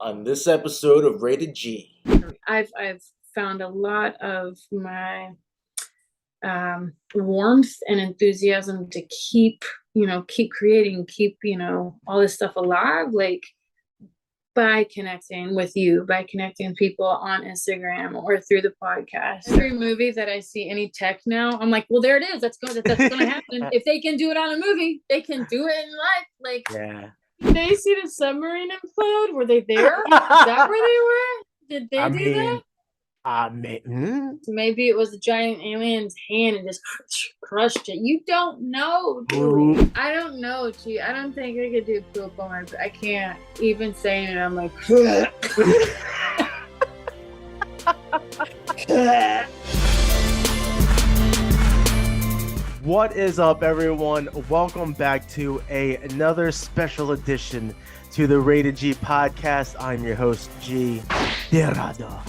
on this episode of Rated G. I've found a lot of my warmth and enthusiasm to keep creating, keep all this stuff alive, like by connecting with you, by connecting people on Instagram or through the podcast. Every movie that I see any tech now, I'm like, well, there it is. That's gonna happen. If they can do it on a movie, they can do it in life. Like, Yeah. did they see the submarine implode? Were they there? Is that where they were? Did they do that? So maybe it was a giant alien's hand and just crushed it. You don't know, dude. I don't know, G. I don't think I could do poop on my. I can't even saying it. I'm like. What is up, everyone? Welcome back to another special edition to the Rated G podcast. I'm your host, G. Derrado.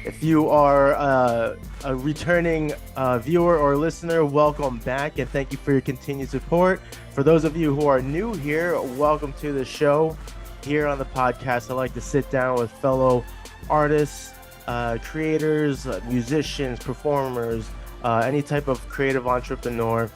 If you are a returning viewer or listener, welcome back and thank you for your continued support. For those of you who are new here, welcome to the show. Here on the podcast, I like to sit down with fellow artists, creators, musicians, performers, any type of creative entrepreneur,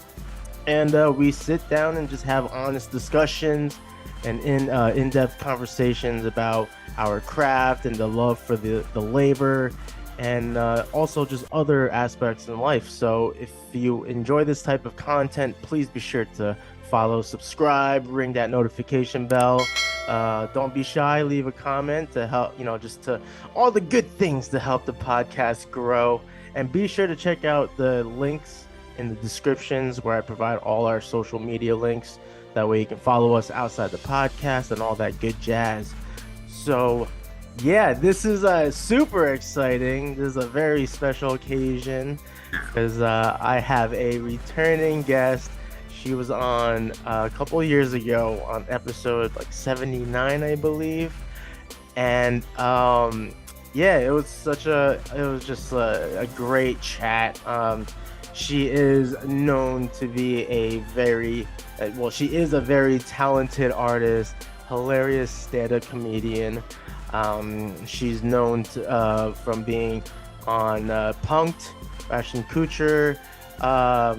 and we sit down and just have honest discussions and in-depth conversations about our craft and the love for the labor, and also just other aspects in life. So if you enjoy this type of content, please be sure to follow, subscribe, ring that notification bell. Don't be shy, leave a comment to help, just to all the good things to help the podcast grow. And be sure to check out the links in the descriptions where I provide all our social media links. That way you can follow us outside the podcast and all that good jazz. So, yeah, this is super exciting. This is a very special occasion because I have a returning guest. She was on a couple of years ago on episode like 79, I believe. And yeah, it was just a great chat. She is known to be she is a very talented artist, hilarious stand-up comedian. She's known from being on Punk'd, Ashton Kutcher. I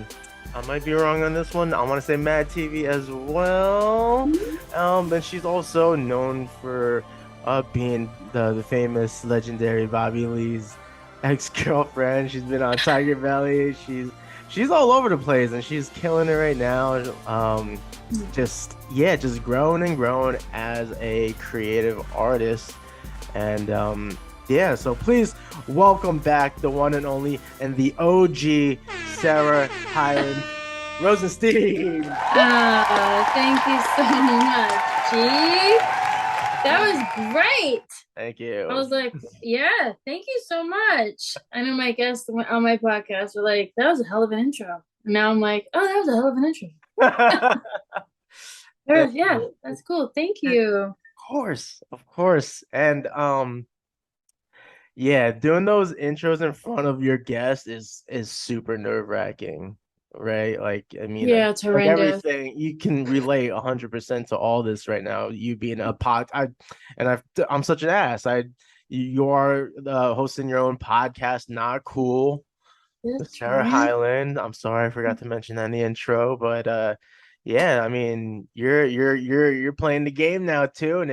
might be wrong on this one. I want to say Mad TV as well. And she's also known for being the famous, legendary Bobby Lee's ex-girlfriend. She's been on Tiger Belly. She's all over the place, and she's killing it right now. Just growing and growing as a creative artist. And yeah, so please welcome back the one and only and the OG Sarah Hyland Rosenstein. Thank you so much, G. That was great. Thank you. I was like, yeah, thank you so much. I know my guests on my podcast were like, that was a hell of an intro. And now I'm like, oh, that was a hell of an intro. Yeah, that's cool. Thank you. Of course. And yeah, doing those intros in front of your guest is super nerve-wracking, right? Like, I mean, yeah, it's horrendous. Like everything you can relate 100% to all this right now. You being I'm such an ass. You are hosting your own podcast, Not Cool. Sarah Hyland. I'm sorry I forgot to mention that in the intro, but yeah, I mean, you're playing the game now too, and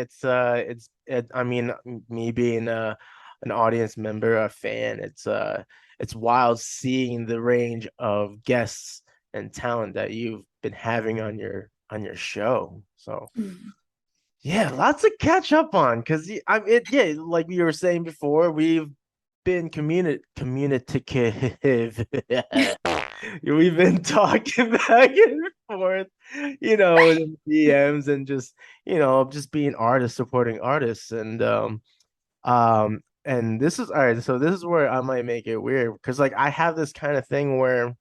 I mean, me being an audience member, a fan, it's wild seeing the range of guests and talent that you've been having on your show. So yeah, lots to catch up on because like we were saying before, we've been communicative. We've been talking back and forth, in DMs and just being artists, supporting artists, and this is all right. So this is where I might make it weird because like I have this kind of thing where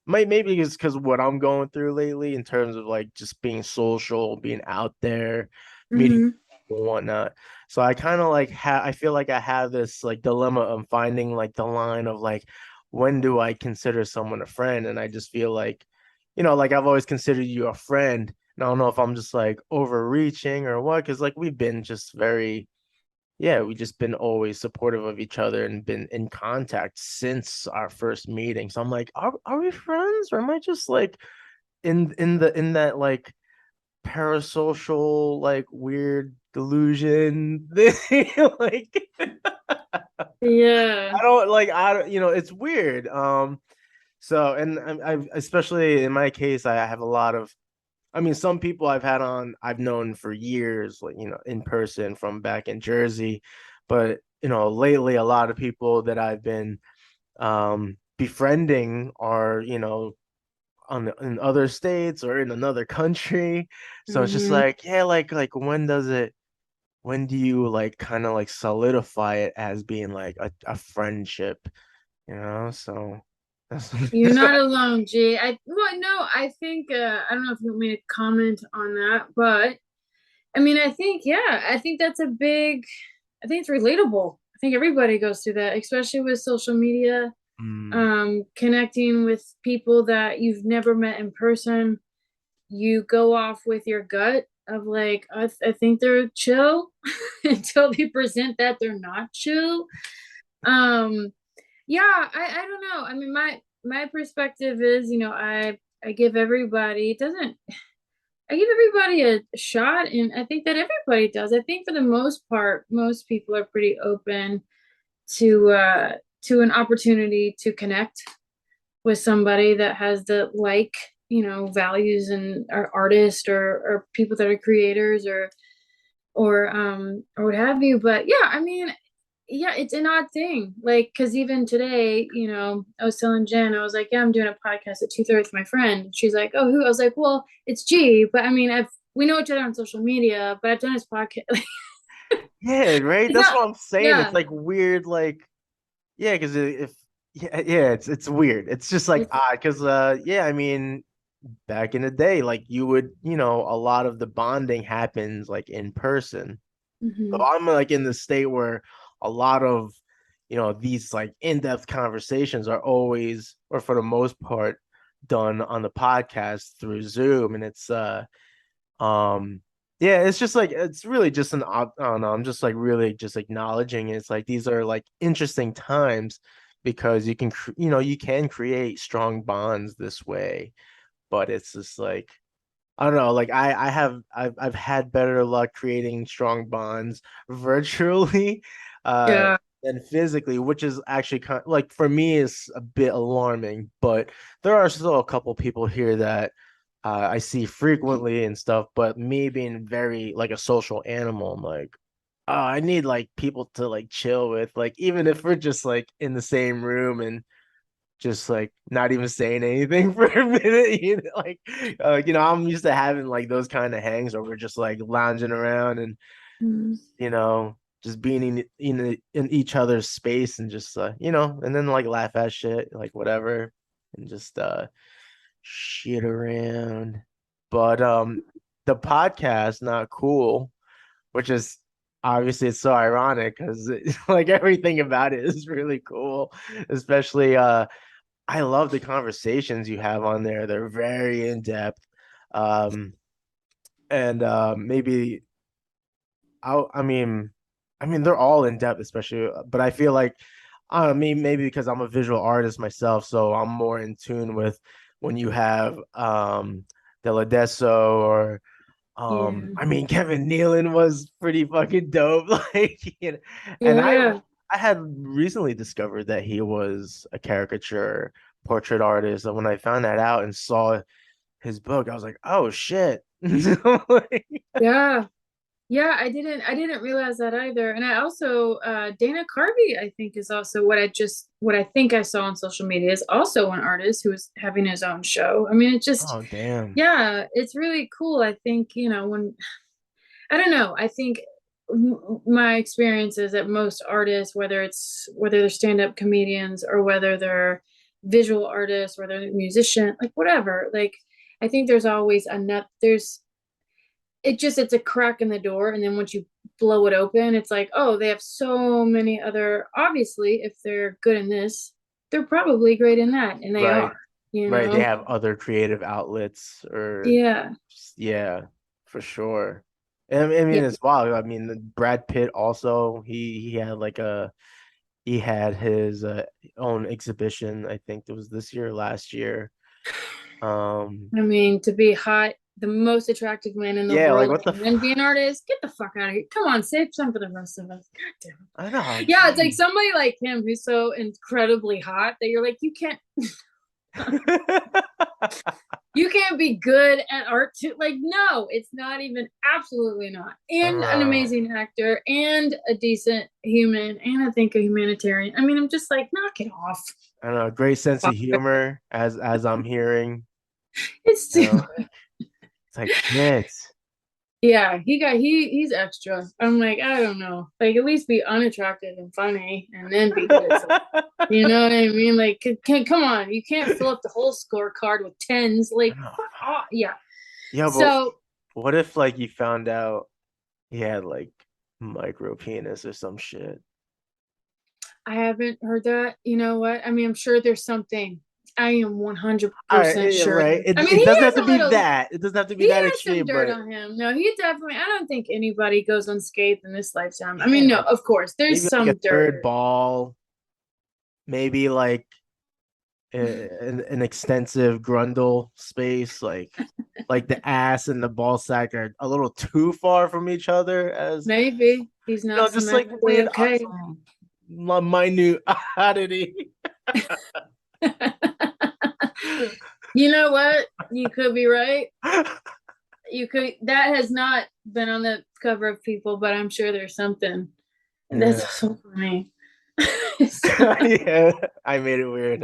maybe it's because what I'm going through lately in terms of like just being social, being out there, meeting people and whatnot. So I kind of like I feel like I have this like dilemma of finding like the line of like when do I consider someone a friend? And I just feel like, like I've always considered you a friend, And I don't know if I'm just like overreaching or what, because like we've been just very, yeah, we just been always supportive of each other and been in contact since our first meeting. So I'm like, are we friends, or am I just like in that like parasocial like weird delusion thing? Like Yeah. I don't, it's weird. So, and I especially in my case, I have a lot of, I mean, some people I've had on, I've known for years, like, in person from back in Jersey. But, lately, a lot of people that I've been befriending are, in other states or in another country. So it's just Hmm. like, yeah, like when do you like kind of like solidify it as being like a friendship, So that's You're not alone, G. Well, no, I think I don't know if you want me to comment on that, but I mean, I think, yeah, I think that's a big, I think it's relatable. I think everybody goes through that, especially with social media, Mm, connecting with people that you've never met in person. You go off with your gut of like, I think they're chill until they present that they're not chill. Um, yeah, I don't know. I mean, my perspective is, I give everybody, it doesn't, I give everybody a shot, and I think that everybody does. I think for the most part, most people are pretty open to an opportunity to connect with somebody that has the like, values and are artists or people that are creators or what have you. But yeah, I mean, yeah, it's an odd thing. Like, because even today, I was telling Jen, I was like, yeah, I'm doing a podcast at 2:30 with my friend. She's like, oh, who? I was like, well, it's G, but I mean, we know each other on social media, but I've done his podcast. yeah, right. It's That's not, what I'm saying. It's yeah, like weird, like yeah, because if yeah, it's weird. It's just like it's, odd because yeah, I mean back in the day, like you would, a lot of the bonding happens like in person. So mhm. I'm like in the state where a lot of, these like in-depth conversations are always, or for the most part, done on the podcast through Zoom. And it's um yeah, it's just like it's really just I don't know, I'm just like really just acknowledging it's like these are like interesting times because you can create strong bonds this way, but it's just like I don't know, like I've had better luck creating strong bonds virtually uh Yeah, than physically, which is actually kind like for me is a bit alarming, but there are still a couple people here that I see frequently and stuff, but me being very like a social animal, I'm like, oh, I need like people to like chill with, like even if we're just like in the same room and just like not even saying anything for a minute. I'm used to having like those kind of hangs where we're just like lounging around and mm, just being in each other's space and just and then like laugh at shit, like whatever, and just shit around. But the podcast not cool, which is obviously it's so ironic because like everything about it is really cool, especially I love the conversations you have on there. They're very in depth. Um, and maybe I mean they're all in depth, especially, but I feel like I mean maybe because I'm a visual artist myself, so I'm more in tune with when you have Deladesso or yeah, I mean Kevin Nealon was pretty fucking dope. Like, and yeah. I had recently discovered that he was a caricature portrait artist. And when I found that out and saw his book, I was like, oh shit. Like, Yeah. Yeah, I didn't realize that either. And I also Dana Carvey, I think, is also what I think I saw on social media is also an artist who is having his own show. I mean, it just oh damn. yeah, it's really cool. I think, when I don't know, I think my experience is that most artists, whether they're stand-up comedians or whether they're visual artists, whether they're musician, like whatever, like I think there's always enough there's it's a crack in the door, and then once you blow it open, it's like, oh, they have so many other, obviously if they're good in this, they're probably great in that, and they Right. are. you Right, they know? have other creative outlets or Yeah. yeah, for sure. And I Yeah. mean, it's wild. I mean, Brad Pitt also he had his own exhibition. I think it was this year, or last year. Um, I mean, to be hot, the most attractive man in the yeah, like world, what the and then be fuck? an artist, get the fuck out of here. Come on, save some for the rest of us. God damn I know, it. Yeah, it's like geez. somebody like him who's so incredibly hot that you're like, you can't be good at art too. Like, no, it's not even, absolutely not. And an Uh, amazing actor and a decent human and I think a humanitarian. I mean, I'm just like, knock it off. I don't know, great sense of humor as I'm hearing. It's You too know, it's like shit. Yeah, he's extra. I'm like, I don't know. Like at least be unattractive and funny and then be good. You know what I mean? Like come on, you can't fill up the whole scorecard with tens. Like fuck off. Yeah. Yeah, but So what if like you found out he had like micro penis or some shit? I haven't heard that. You know what? I mean, I'm sure there's something. I am All right, 100% yeah, sure. right. I mean, It he doesn't have has to a be little that. It doesn't have to be he that has some extreme, dirt but on him. No, he definitely I don't think anybody goes unscathed in this lifetime. I mean, yeah, no, like of course, there's maybe like a some third dirt. ball, maybe like an extensive grundle space, like the ass and the ball sack are a little too far from each other, as Maybe he's you not know, just like symmetrically with okay. some minute oddity. You know what? You could be right. You could that has not been on the cover of People, but I'm sure there's something. Yeah. That's so funny. Yeah, I made it weird.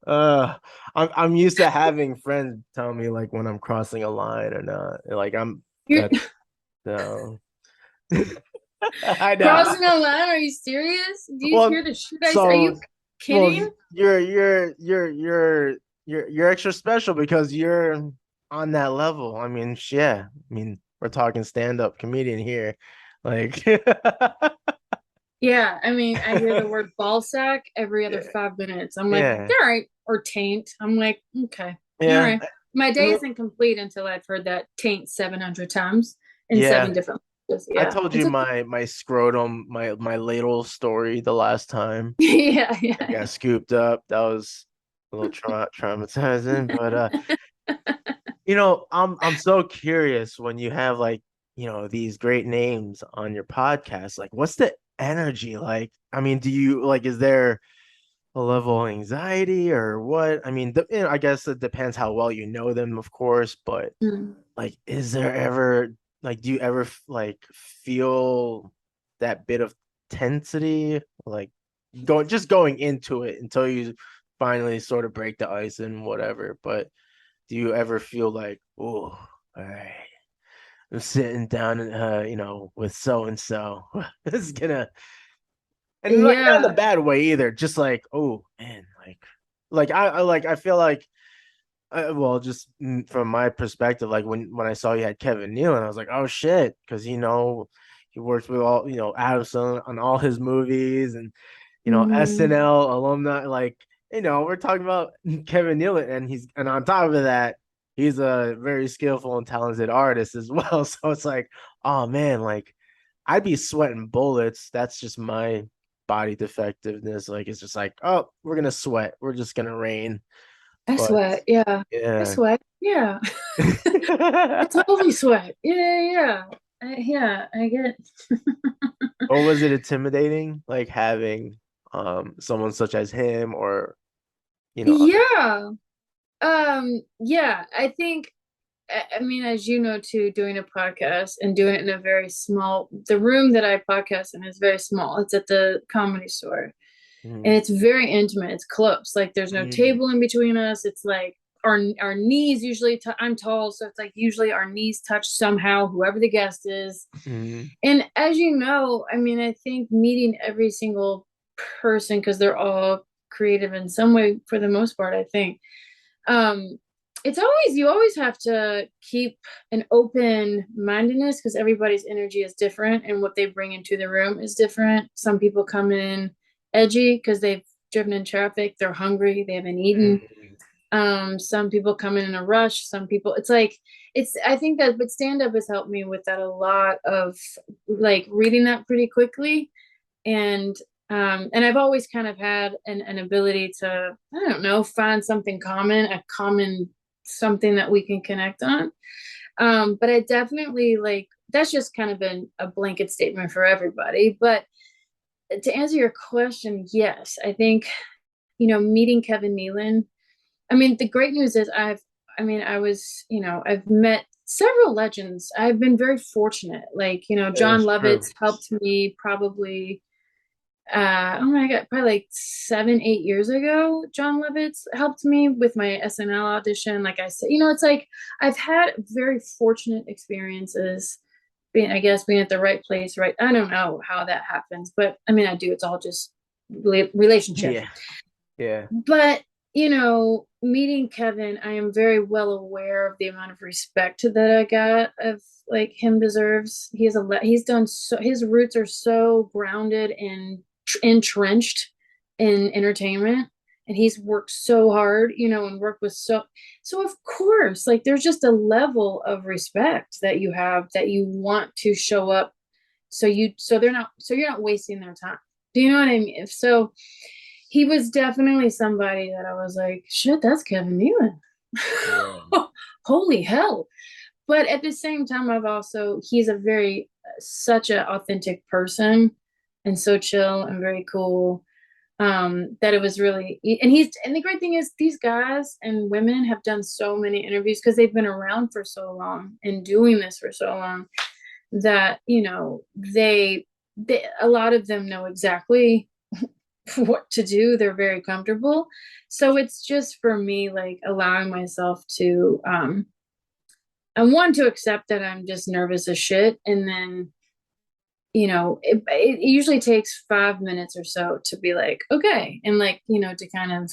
I'm used to having friends tell me like when I'm crossing a line or not. Like I'm You're that no. I know. crossing a line? Are you serious? Do you Well, hear the shit are so you kidding? you're extra special because you're on that level. I mean, yeah. I mean, we're talking stand-up comedian here. Like Yeah, I mean, I hear the word ball sack every other yeah, 5 minutes. I'm like, yeah, all right, or taint. I'm like, okay, all yeah. right. My I day mean, isn't complete until I've heard that taint 700 times in yeah. seven different languages. I Yeah, told it's you okay. my scrotum, my ladle story the last time. Yeah, I yeah. got scooped up. That was a little traumatizing, but I'm so curious when you have like, these great names on your podcast. Like, what's the energy like? I mean, do you like, is there a level of anxiety or what? I mean, I guess it depends how well you know them, of course, but Mm. like, is there ever like, do you ever like feel that bit of tensity, like going into it until you finally sort of break the ice and whatever? But do you ever feel like, oh, all right, I'm sitting down, with so and so, it's gonna, and like not in a Yeah. bad way either, just like, oh man, I feel like well, just from my perspective, like when I saw you had Kevin Nealon, I was like, oh shit, because he works with all Addison on all his movies, and Mhm. SNL alumni. Like we're talking about Kevin Nealon, and on top of that, he's a very skillful and talented artist as well. So it's like, oh man, like I'd be sweating bullets. That's just my body defectiveness. Like it's just like, oh, we're gonna sweat. We're just gonna rain. I But sweat. Yeah. I yeah. sweat. Yeah. I totally sweat. Yeah, yeah. Yeah, I get Or was it intimidating, like having someone such as him or other? Yeah. Yeah, I think I mean, as you know too, doing a podcast and doing it in a very small the room that I podcast in is very small. It's at the Comedy Store. And Mm, it's very intimate. It's close. Like there's no mm, table in between us. It's like our knees usually I'm tall, so it's like usually our knees touch somehow, whoever the guest is. mm, And as you know, I mean, I think meeting every single person because they're all creative in some way for the most part, I think. Um it's always you always have to keep an open mindedness because everybody's energy is different and what they bring into the room is different. Some people come in edgy because they've driven in traffic, they're hungry, they haven't eaten. mm. Some people come in a rush. Some people, I think that, but stand-up has helped me with that a lot of like reading that pretty quickly. And I've always kind of had an ability to, I don't know, find something common, something that we can connect on. But I definitely like, that's just kind of been a blanket statement for everybody. But to answer your question, yes, I think, meeting Kevin Nealon, I mean, the great news is I've met several legends. I've been very fortunate. Like, John Lovitz helped me probably, oh my God, probably like 7-8 years ago. John Lovitz helped me with my SNL audition. Like I said, it's like I've had very fortunate experiences being at the right place, right? I don't know how that happens, but I mean, I do. It's all just relationship. Yeah. But, meeting Kevin, I am very well aware of the amount of respect that I got of like him deserves. He's done so, his roots are so grounded and entrenched in entertainment, and he's worked so hard, and worked with so of course, like there's just a level of respect that you have, that you want to show up, so you're not wasting their time. Do you know what I mean? So he was definitely somebody that I was like, shit, that's Kevin Nealon. Yeah. Holy hell. But at the same time, he's such an authentic person, and so chill and very cool. That it was really, and the great thing is these guys and women have done so many interviews because they've been around for so long and doing this for so long that, they a lot of them know exactly what to do. They're very comfortable. So it's just for me, like allowing myself to, I want to accept that I'm just nervous as shit. And then, it usually takes 5 minutes or so to be like, okay. And like, to kind of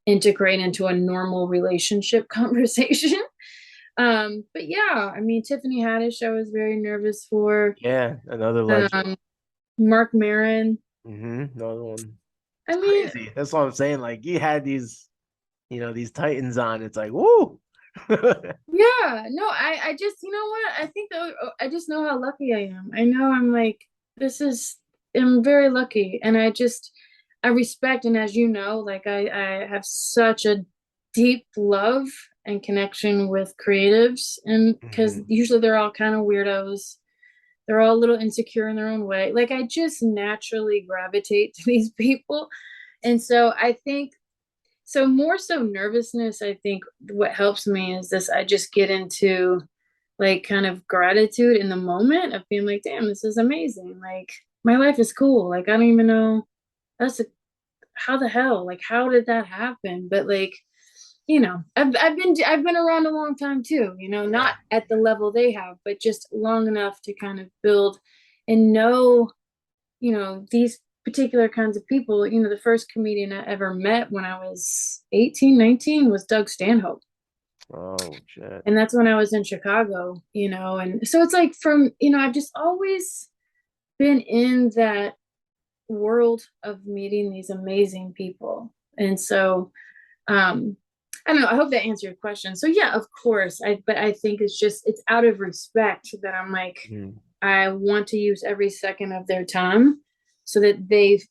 integrate into a normal relationship conversation. But yeah, I mean, Tiffany Haddish, I was very nervous for. Yeah. Another legend. Mark Maron. Another one. I mean, crazy. That's what I'm saying. Like you had these, these Titans on. It's like, woo. Yeah, no, I just, what? I think that I just know how lucky I am. I know I'm like, I'm very lucky. And I respect, and as you know, like I have such a deep love and connection with creatives, and because usually they're all kind of weirdos. They're all a little insecure in their own way. Like I just naturally gravitate to these people. And so I think, so more so nervousness, I think what helps me is this, I just get into like kind of gratitude in the moment of being like, damn, this is amazing. Like my life is cool. Like, I don't even know how the hell, like, how did that happen? But like, I've been around a long time too, not at the level they have, but just long enough to kind of build and know, these particular kinds of people. The first comedian I ever met when I was 18, 19 was Doug Stanhope. Oh, shit. And that's when I was in Chicago, and so it's like I've just always been in that world of meeting these amazing people. And so, I don't know. I hope that answered your question. So yeah, of course. But I think it's out of respect that I'm like, I want to use every second of their time so that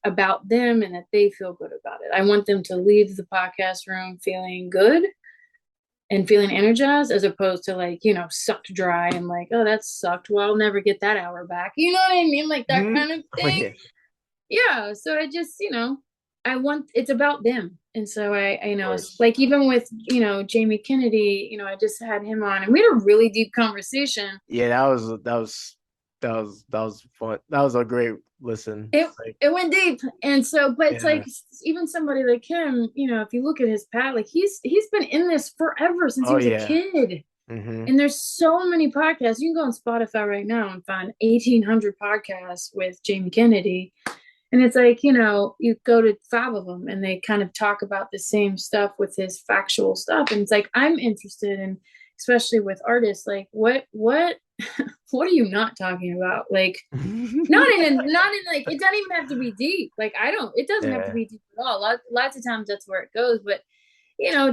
about them and that they feel good about it. I want them to leave the podcast room feeling good and feeling energized, as opposed to like, sucked dry and like, oh, that sucked. Well, I'll never get that hour back. You know what I mean? Like that kind of thing. Yeah. So I just, it's about them. And so I know, like even with, Jamie Kennedy, I just had him on and we had a really deep conversation. Yeah, that was fun. That was a great listen. It went deep. And so, but it's like even somebody like him, if you look at his path, like he's been in this forever since he was a kid. And there's so many podcasts. You can go on Spotify right now and find 1,800 podcasts with Jamie Kennedy. And it's like, you go to 5 of them and they kind of talk about the same stuff with his factual stuff. And it's like, I'm interested in, especially with artists, like what are you not talking about? Like, not in like, it doesn't even have to be deep. Like, it doesn't have to be deep at all. Lots of times that's where it goes. But,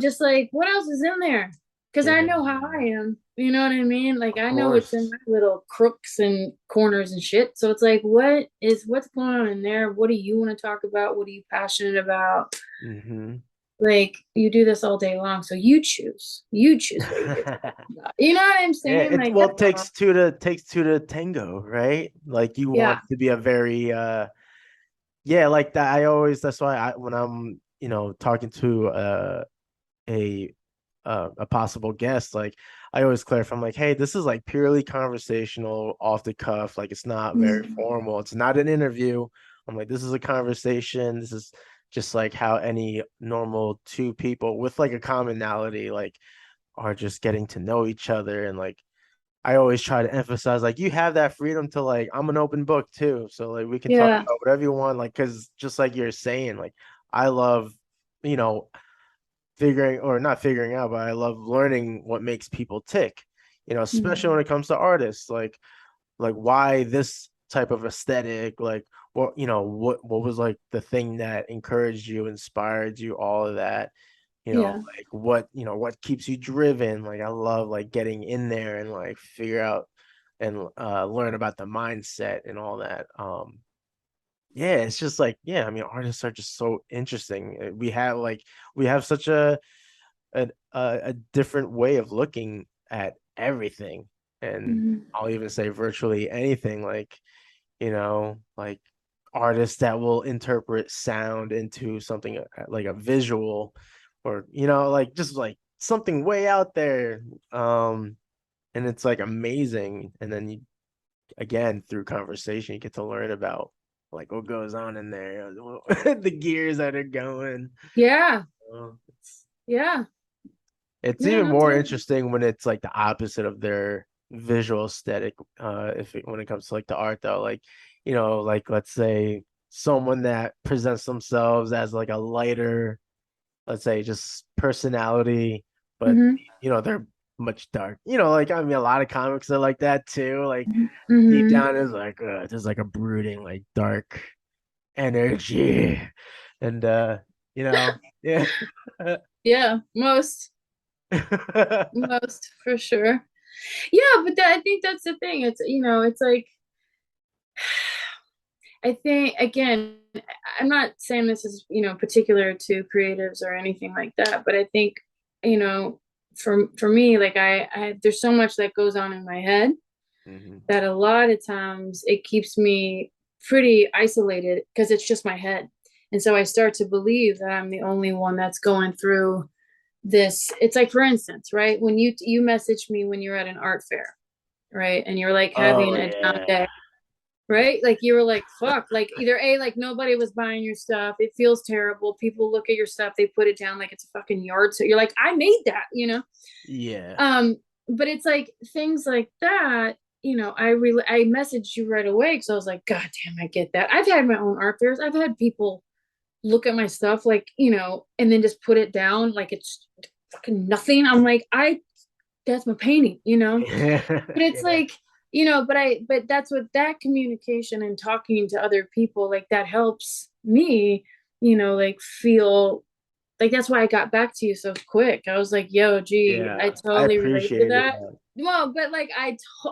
just like what else is in there? Because I know how I am. You know what I mean? Like Of I know it's in course. my little crooks and corners and shit. So it's like, what's going on in there? What do you want to talk about? What are you passionate about? Mm-hmm. Like you do this all day long, so you choose. You choose what you get to talk about. You know what I'm Yeah, saying? Like it that's all. takes two to tango, right? Like you Yeah. want to be a very yeah, like that. I always that's why when I'm, talking to a a possible guest, like I always clarify, I'm like, hey, this is like purely conversational, off the cuff, like it's not very Mhm. formal. It's not an interview. I'm like, this is a conversation. This is just like how any normal two people with like a commonality like are just getting to know each other. And like I always try to emphasize like you have that freedom to like I'm an open book too. So like we can talk Yeah. about whatever you want, like because just like you're saying, like I love, you know, figuring or not figuring out, but I love learning what makes people tick, especially when Mhm. it comes to artists, like why this type of aesthetic, like what was like the thing that encouraged you, inspired you, all of that, Yeah. like what keeps you driven. Like I love like getting in there and like figure out and learn about the mindset and all that. Yeah, it's just like, yeah, I mean, artists are just so interesting. We have such a different way of looking at everything, and Mhm. I'll even say virtually anything. Like artists that will interpret sound into something like a visual, or like just like something way out there. And it's like amazing. And then you again through conversation you get to learn about like what goes on in there, the gears that are going. Yeah. It's Yeah. even Man, more absolutely. interesting when it's like the opposite of their visual aesthetic. When it comes to like the art though, like like let's say someone that presents themselves as like a lighter, let's say just personality, but Hmm. they're much dark. Like I mean, a lot of comics are like that too. Like deep Hmm. down is like there's like a brooding, like dark energy, and yeah. Yeah, most for sure. Yeah, but I think that's the thing. It's like I think again, I'm not saying this is, particular to creatives or anything like that, but I think, you know, for me, like I there's so much that goes on in my head Hmm. that a lot of times it keeps me pretty isolated because it's just my head. And so I start to believe that I'm the only one that's going through this. It's like, for instance, right? When you messaged me when you're at an art fair, right? And you're like having Oh a down yeah. day, right? Like you were like, fuck, like either A, like nobody was buying your stuff. It feels terrible. People look at your stuff, they put it down like it's a fucking yard. So you're like, I made that. Yeah. Um, but it's like things like that, I messaged you right away because I was like, God damn, I get that. I've had my own art fairs. I've had people look at my stuff like, and then just put it down like it's fucking nothing. I'm like, that's my painting. But it's Yeah. like, but that's what that communication and talking to other people, like that helps me, like feel like that's why I got back to you so quick. I was like, yo, gee, I Yeah. I totally relate to appreciated that. that. Well, but like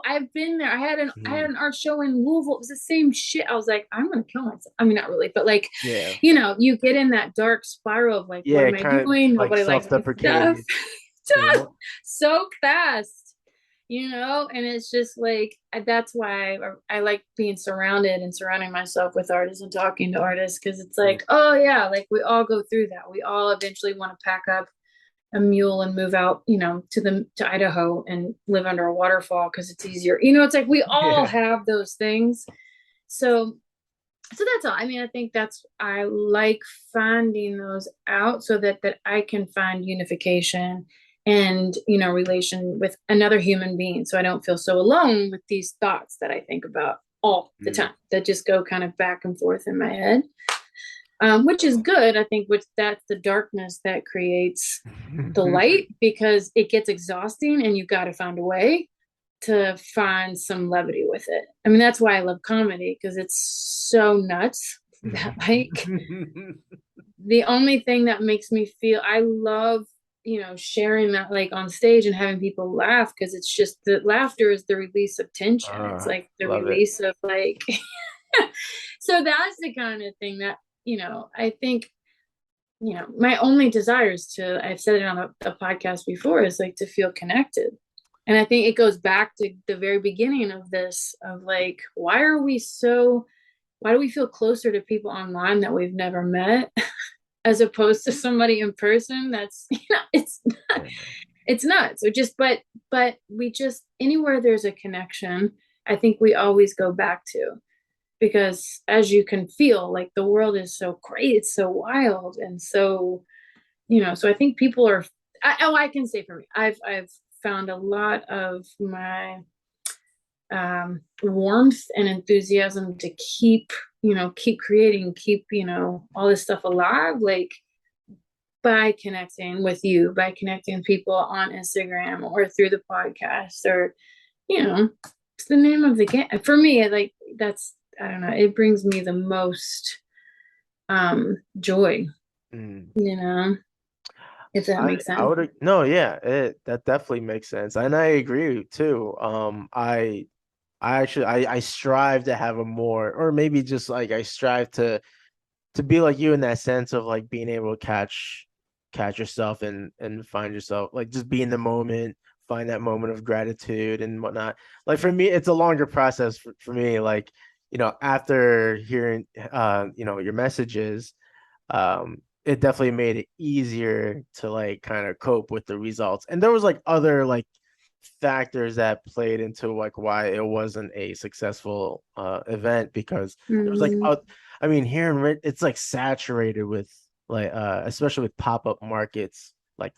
I've been there. I had Mhm. an art show in Louisville. It was the same shit. I was like, I'm gonna kill myself. I mean, not really, but like, Yeah. you get in that dark spiral of like, what Yeah, am I kind of doing? like Nobody likes my stuff. self-deprecating, you know? So fast, and it's just like that's why I like being surrounded and surrounding myself with artists and talking to artists because it's Mm. like, oh yeah, like we all go through that. We all eventually want to pack up a mule and move out, to Idaho and live under a waterfall because it's easier. It's like we all Yeah. have those things. So that's all. I mean, I think I like finding those out so that I can find unification and, relation with another human being. So I don't feel so alone with these thoughts that I think about all the Mm. time that just go kind of back and forth in my head. Which is good. I think that's the darkness that creates the light because it gets exhausting and you got to find a way to find some levity with it. I mean, that's why I love comedy because it's so nuts that like the only thing that makes me feel, I love, sharing that like on stage and having people laugh, because it's just the laughter is the release of tension. It's like the Love release of like, so that's the kind of thing that, I think, my only desire is to, I've said it on the podcast before, is like to feel connected. And I think it goes back to the very beginning of this, of like, why do we feel closer to people online that we've never met as opposed to somebody in person? That's, it's nuts. So but we just, anywhere there's a connection, I think we always go back to, because as you can feel, like the world is so great, it's so wild. And so, so I think people are, I can say for me, I've found a lot of my warmth and enthusiasm to keep creating, keep, all this stuff alive, like by connecting with you, by connecting people on Instagram or through the podcast, or, it's the name of the game. For me, like, that's, I don't know, it brings me the most joy, if that makes sense. That definitely makes sense. And I agree too. I strive to have a more, or maybe just like I strive to be like you in that sense of like being able to catch yourself and find yourself, like just be in the moment, find that moment of gratitude and whatnot. Like for me, it's a longer process for me. Like, after hearing your messages, it definitely made it easier to like kind of cope with the results. And there was like other like factors that played into like why it wasn't a successful event, because there was like here in it's like saturated with like especially with pop-up markets, like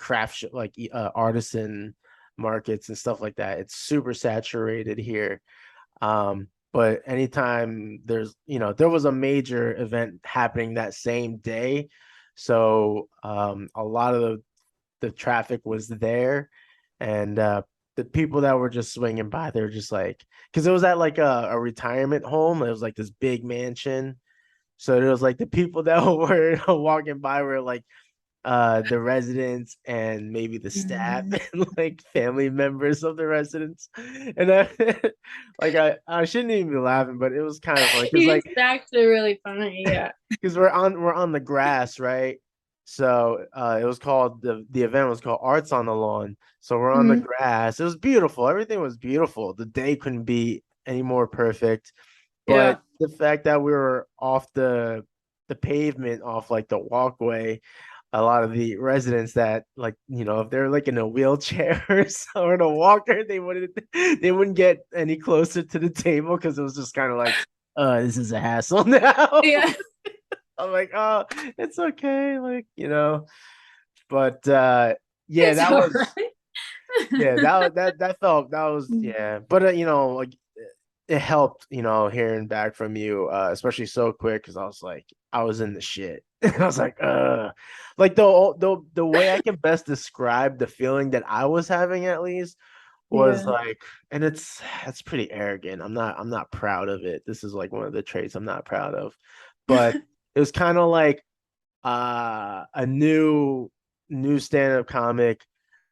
artisan markets and stuff like that. It's super saturated here. But anytime there was a major event happening that same day, so a lot of the traffic was there, and the people that were just swinging by, they were just like, because it was at like a retirement home. It was like this big mansion, so it was like the people that were walking by were like the residents and maybe the staff and like family members of the residents. And I shouldn't even be laughing, but it was kind of like, it's actually really funny, yeah. Because we're on the grass, right? So it was called, the event was called Arts on the Lawn. So we're on the grass. It was beautiful. Everything was beautiful. The day couldn't be any more perfect. But the fact that we were off the pavement, off like the walkway, a lot of the residents that, like, if they're like in a wheelchair or in a walker, they wouldn't get any closer to the table, because it was just kind of like, this is a hassle now. Yeah. I'm like, oh, it's okay, like, but It's that was right. that was but like it helped, hearing back from you, especially so quick, because I was in the shit. I was like, like the way I can best describe the feeling that I was having, at least, was like, and it's pretty arrogant. I'm not proud of it. This is like one of the traits I'm not proud of, but it was kind of like a new stand-up comic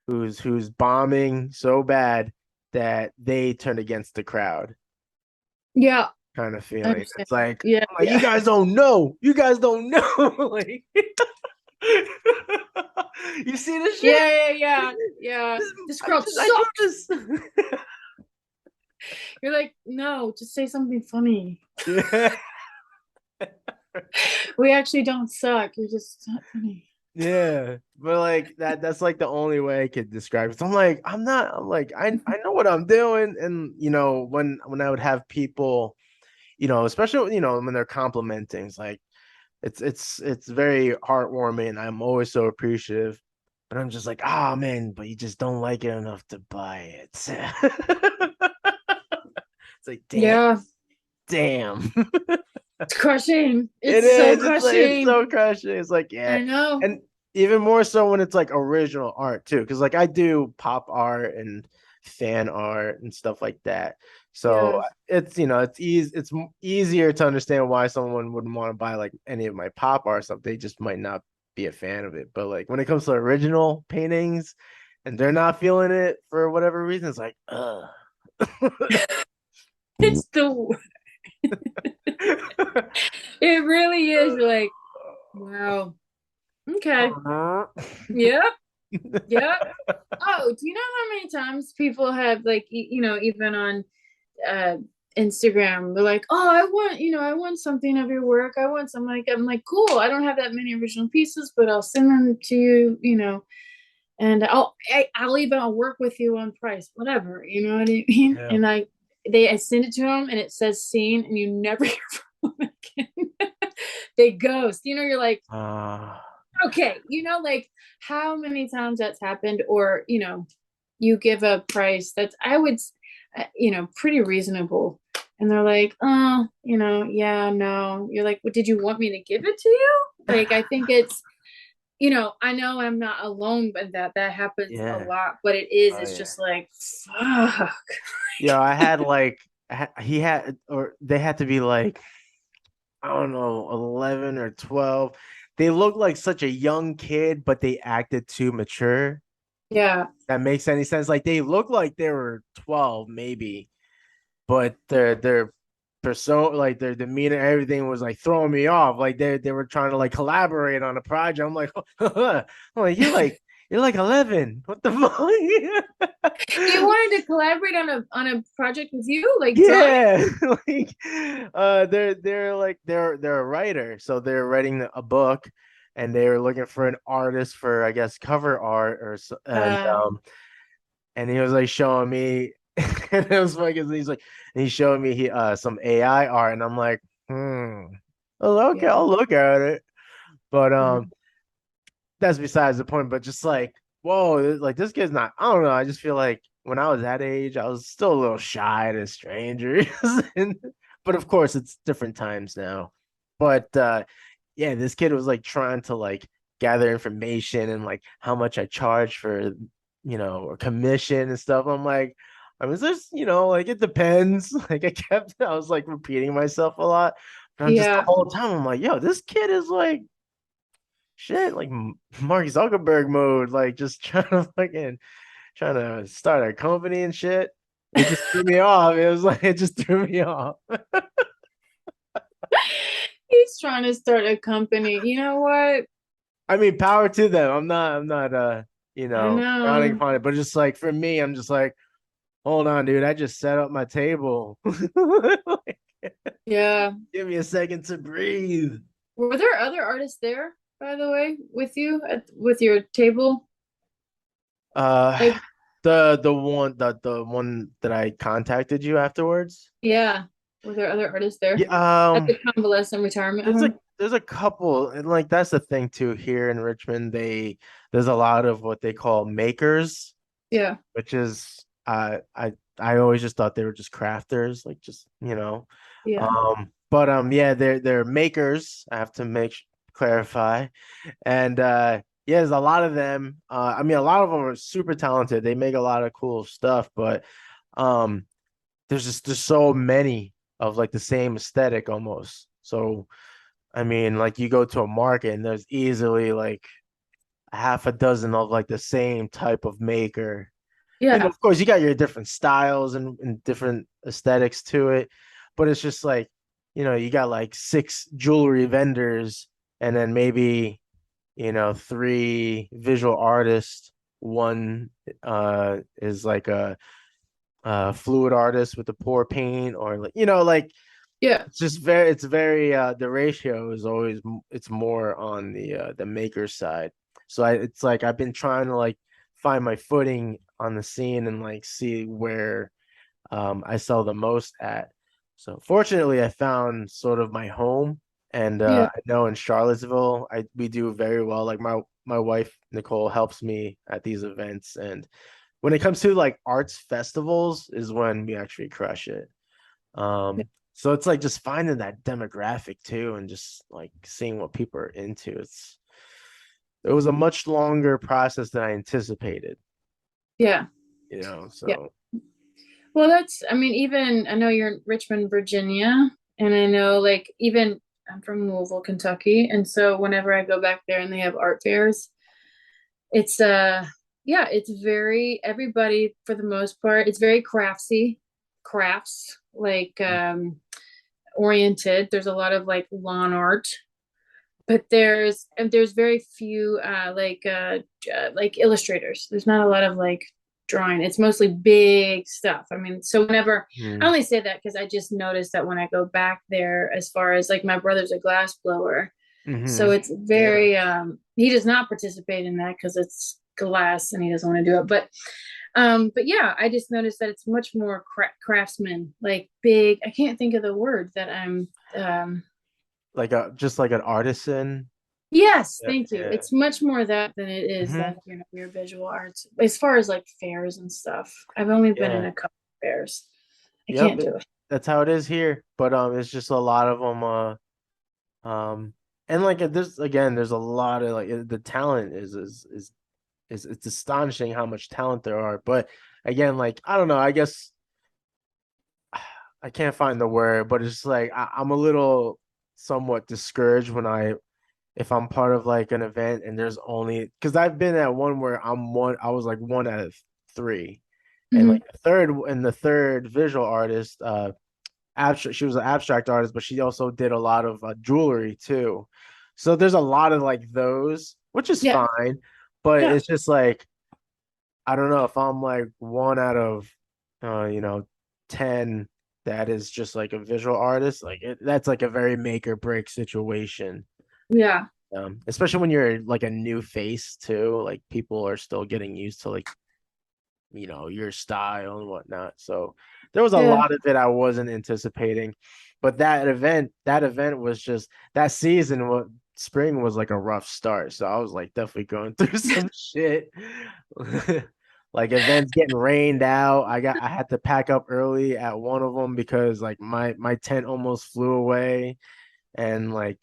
who's bombing so bad that they turn against the crowd. Yeah. Kind of feeling. It's like, you guys don't know. You guys don't know. Like, you see this shit? Yeah. This crowd sucks. You're like, no, just say something funny. Yeah. We actually don't suck. You're just not funny. Yeah, but like that's like the only way I could describe it. So I'm like, I know what I'm doing. And when I would have people, especially when they're complimenting, it's like it's very heartwarming. I'm always so appreciative, but I'm just like, man, but you just don't like it enough to buy it. It's like, damn. It's crushing. It's so crushing. It's like, I know. And even more so when it's like original art too, because like I do pop art and fan art and stuff like that. So Yeah. it's it's easier to understand why someone wouldn't want to buy like any of my pop art stuff. They just might not be a fan of it. But like when it comes to original paintings and they're not feeling it for whatever reason, it's like, ugh. It's the it really is. You're like, wow. Okay. Yep. Yep. Oh, do you know how many times people have like even on uh Instagram, they're like, "Oh, I want something of your work. I want something like." I'm like, "Cool. I don't have that many original pieces, but I'll send them to you, and I'll work with you on price, whatever, you know what I mean?" Yeah. And I send it to them and it says seen, and you never hear from them again. They ghost. You're like, Uh, okay, like how many times that's happened, or you give a price that's I would pretty reasonable, and they're like, oh, yeah, no. You're like, well, did you want me to give it to you? Like, I think it's I know I'm not alone, but that happens a yeah. lot. But Oh it's yeah. just like, fuck. Yeah, I had like he had or they had to be like I don't know, 11 or 12. They looked like such a young kid, but they acted too mature. Yeah. That makes any sense. Like they looked like they were 12 maybe, but their persona, like their demeanor, everything was like throwing me off. Like they were trying to like collaborate on a project. I'm like, I'm like you're like 11. What the fuck? He wanted to collaborate on a project with you, like drawing. Yeah, like they're a writer, so they're writing a book, and they were looking for an artist for I guess cover art or so, Uh, and he was like showing me, and it was funny 'cause and he showed me some AI art, and I'm like, oh, okay, yeah. I'll look at it, but Mhm. that's besides the point. But just like, whoa, like this kid's not. I don't know. I just feel like when I was that age, I was still a little shy to strangers. and, but of course, it's different times now. But yeah, this kid was like trying to like gather information and like how much I charge for, or commission and stuff. I'm like, I was just, like it depends. Like I was like repeating myself a lot. But I'm just the Yeah. whole time, I'm like, yo, this kid is like shit, like Mark Zuckerberg mode, like just trying to start a company and shit. It just threw me off. It was like it just threw me off. He's trying to start a company. You know what? I mean, power to them. I'm not I frowning know. upon it, but just like for me, I'm just like, hold on, dude. I just set up my table. Yeah. Give me a second to breathe. Were there other artists there, by the way, with you with your table? Uh Like, the one that I contacted you afterwards. yeah. Were there other artists Yeah, there at the convalescent retirement there's a home? there's a couple, and like that's the thing too here in Richmond. There's a lot of what they call makers, Yeah. which is I always just thought they were just crafters, like just Yeah. but yeah, they're makers. I have to clarify, and yeah, there's a lot of them. I mean, a lot of them are super talented. They make a lot of cool stuff, but um, there's so many of like the same aesthetic almost. So I mean, like you go to a market and there's easily like half a dozen of like the same type of maker. And Yeah. of course, you got your different styles and different aesthetics to it, but it's just like, you got like six jewelry vendors and then maybe, three visual artists. One is like a fluid artist with the pour paint or like, like Yeah. it's very the ratio is always it's more on the maker side. So it's like I've been trying to like find my footing on the scene and like see where I sell the most at. So fortunately I found sort of my home, and Yeah. I know in Charlottesville we do very well. Like my wife Nicole helps me at these events, and when it comes to like arts festivals is when we actually crush it. So it's like just finding that demographic too, and just like seeing what people are into. It was a much longer process than I anticipated, Yeah. Yeah. so Well, I mean, even I know you're in Richmond, Virginia, and I know like even I'm from Louisville, Kentucky, and so whenever I go back there and they have art fairs, it's yeah, it's very everybody for the most part, it's very crafts like oriented. There's a lot of like lawn art, but there's very few like illustrators. There's not a lot of like drawing. It's mostly big stuff. I mean, so whenever I only say that because I just noticed that when I go back there, as far as like my brother's a glass blower, so it's very he does not participate in that because it's glass and he doesn't want to do it. But yeah, I just noticed that it's much more craftsman, like big. I can't think of the word that I'm like just like an artisan. Yes, Yeah, thank you. yeah. It's much more that than it is like, you know, your visual arts. As far as like fairs and stuff, I've only been in a couple of fairs. I can't do it. That's how it is here. But it's just a lot of them. And like there's a lot of like the talent is it's astonishing how much talent there are. But again, like I don't know. I guess I can't find the word, but it's like I'm a little somewhat discouraged if I'm part of like an event and there's only because I've been at one where I was like one out of three. And like the third visual artist, abstract, she was an abstract artist, but she also did a lot of jewelry too. So there's a lot of like those, which is fine, but it's just like I don't know if I'm like one out of 10 that is just like a visual artist, like that's like a very make or break situation. Yeah. Especially when you're like a new face too, like people are still getting used to like your style and whatnot. So there was a lot of it I wasn't anticipating, but that event was just that season. What spring was like a rough start, so I was like definitely going through some shit. Like events getting rained out. I had to pack up early at one of them because like my tent almost flew away, and like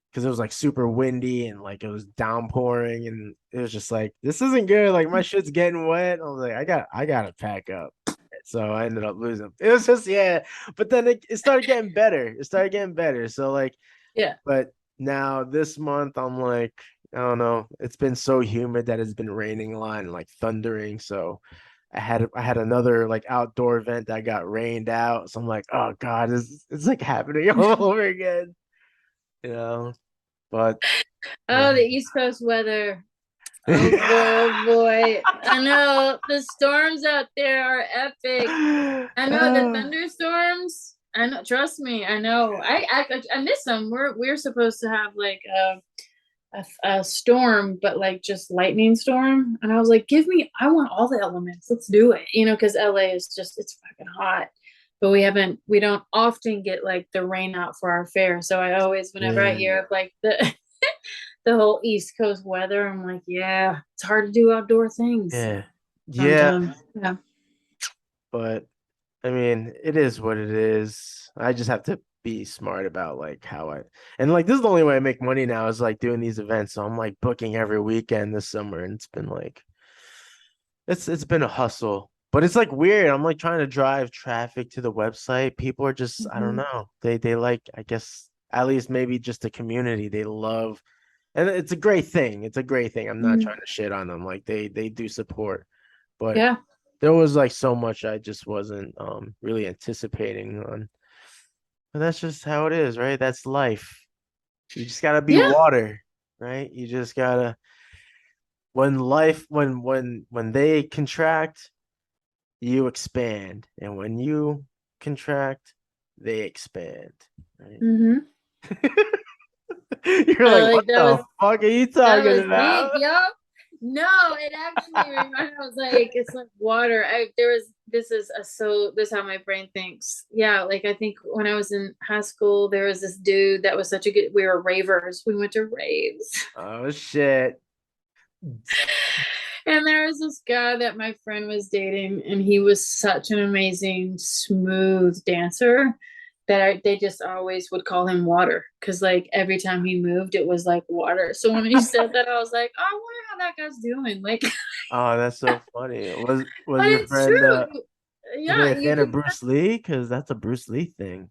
because it was like super windy and like it was downpouring and it was just like this isn't good. Like my shit's getting wet. I was like, I gotta pack up. So I ended up losing. It was just but then it started getting better. It started getting better. So like but now this month I'm like, I don't know. It's been so humid that it's been raining a lot and like thundering. So I had another like outdoor event that got rained out. So I'm like, oh God, it's like happening all over again. But the East Coast weather. Oh boy. I know the storms out there are epic. I know the thunderstorms. I know, trust me, I know. I miss them. We're supposed to have like a storm, but like just lightning storm. And I was like, I want all the elements. Let's do it. Because LA is just it's fucking hot. But we don't often get like the rain out for our fair. So I always, whenever I hear of like the the whole East Coast weather, I'm like, yeah, it's hard to do outdoor things. Yeah. Yeah. But I mean, it is what it is. I just have to be smart about like and like this is the only way I make money now is like doing these events. So I'm like booking every weekend this summer, and it's been like it's been a hustle. But it's like weird. I'm like trying to drive traffic to the website. People are just, I don't know. They like, I guess, at least maybe just the community. They love, and it's a great thing. It's a great thing. I'm not trying to shit on them. Like they do support. But there was like so much I just wasn't really anticipating on. But that's just how it is, right? That's life. You just gotta be water, right? You just gotta when they contract, you expand, and when you contract, they expand. Right? You're like, what the fuck are you talking about? Deep, yo. No, it actually reminded. I was like, it's like water. This is how my brain thinks. Yeah, like I think when I was in high school, there was this dude that was such a good. We were ravers. We went to raves. Oh shit. And there was this guy that my friend was dating, and he was such an amazing, smooth dancer that they just always would call him Water, because like every time he moved, it was like water. So when he said that, I was like, oh, I wonder how that guy's doing. Like, oh, that's so funny. Was but your it's friend? true. yeah, a you fan of can. Bruce Lee? Because that's a Bruce Lee thing.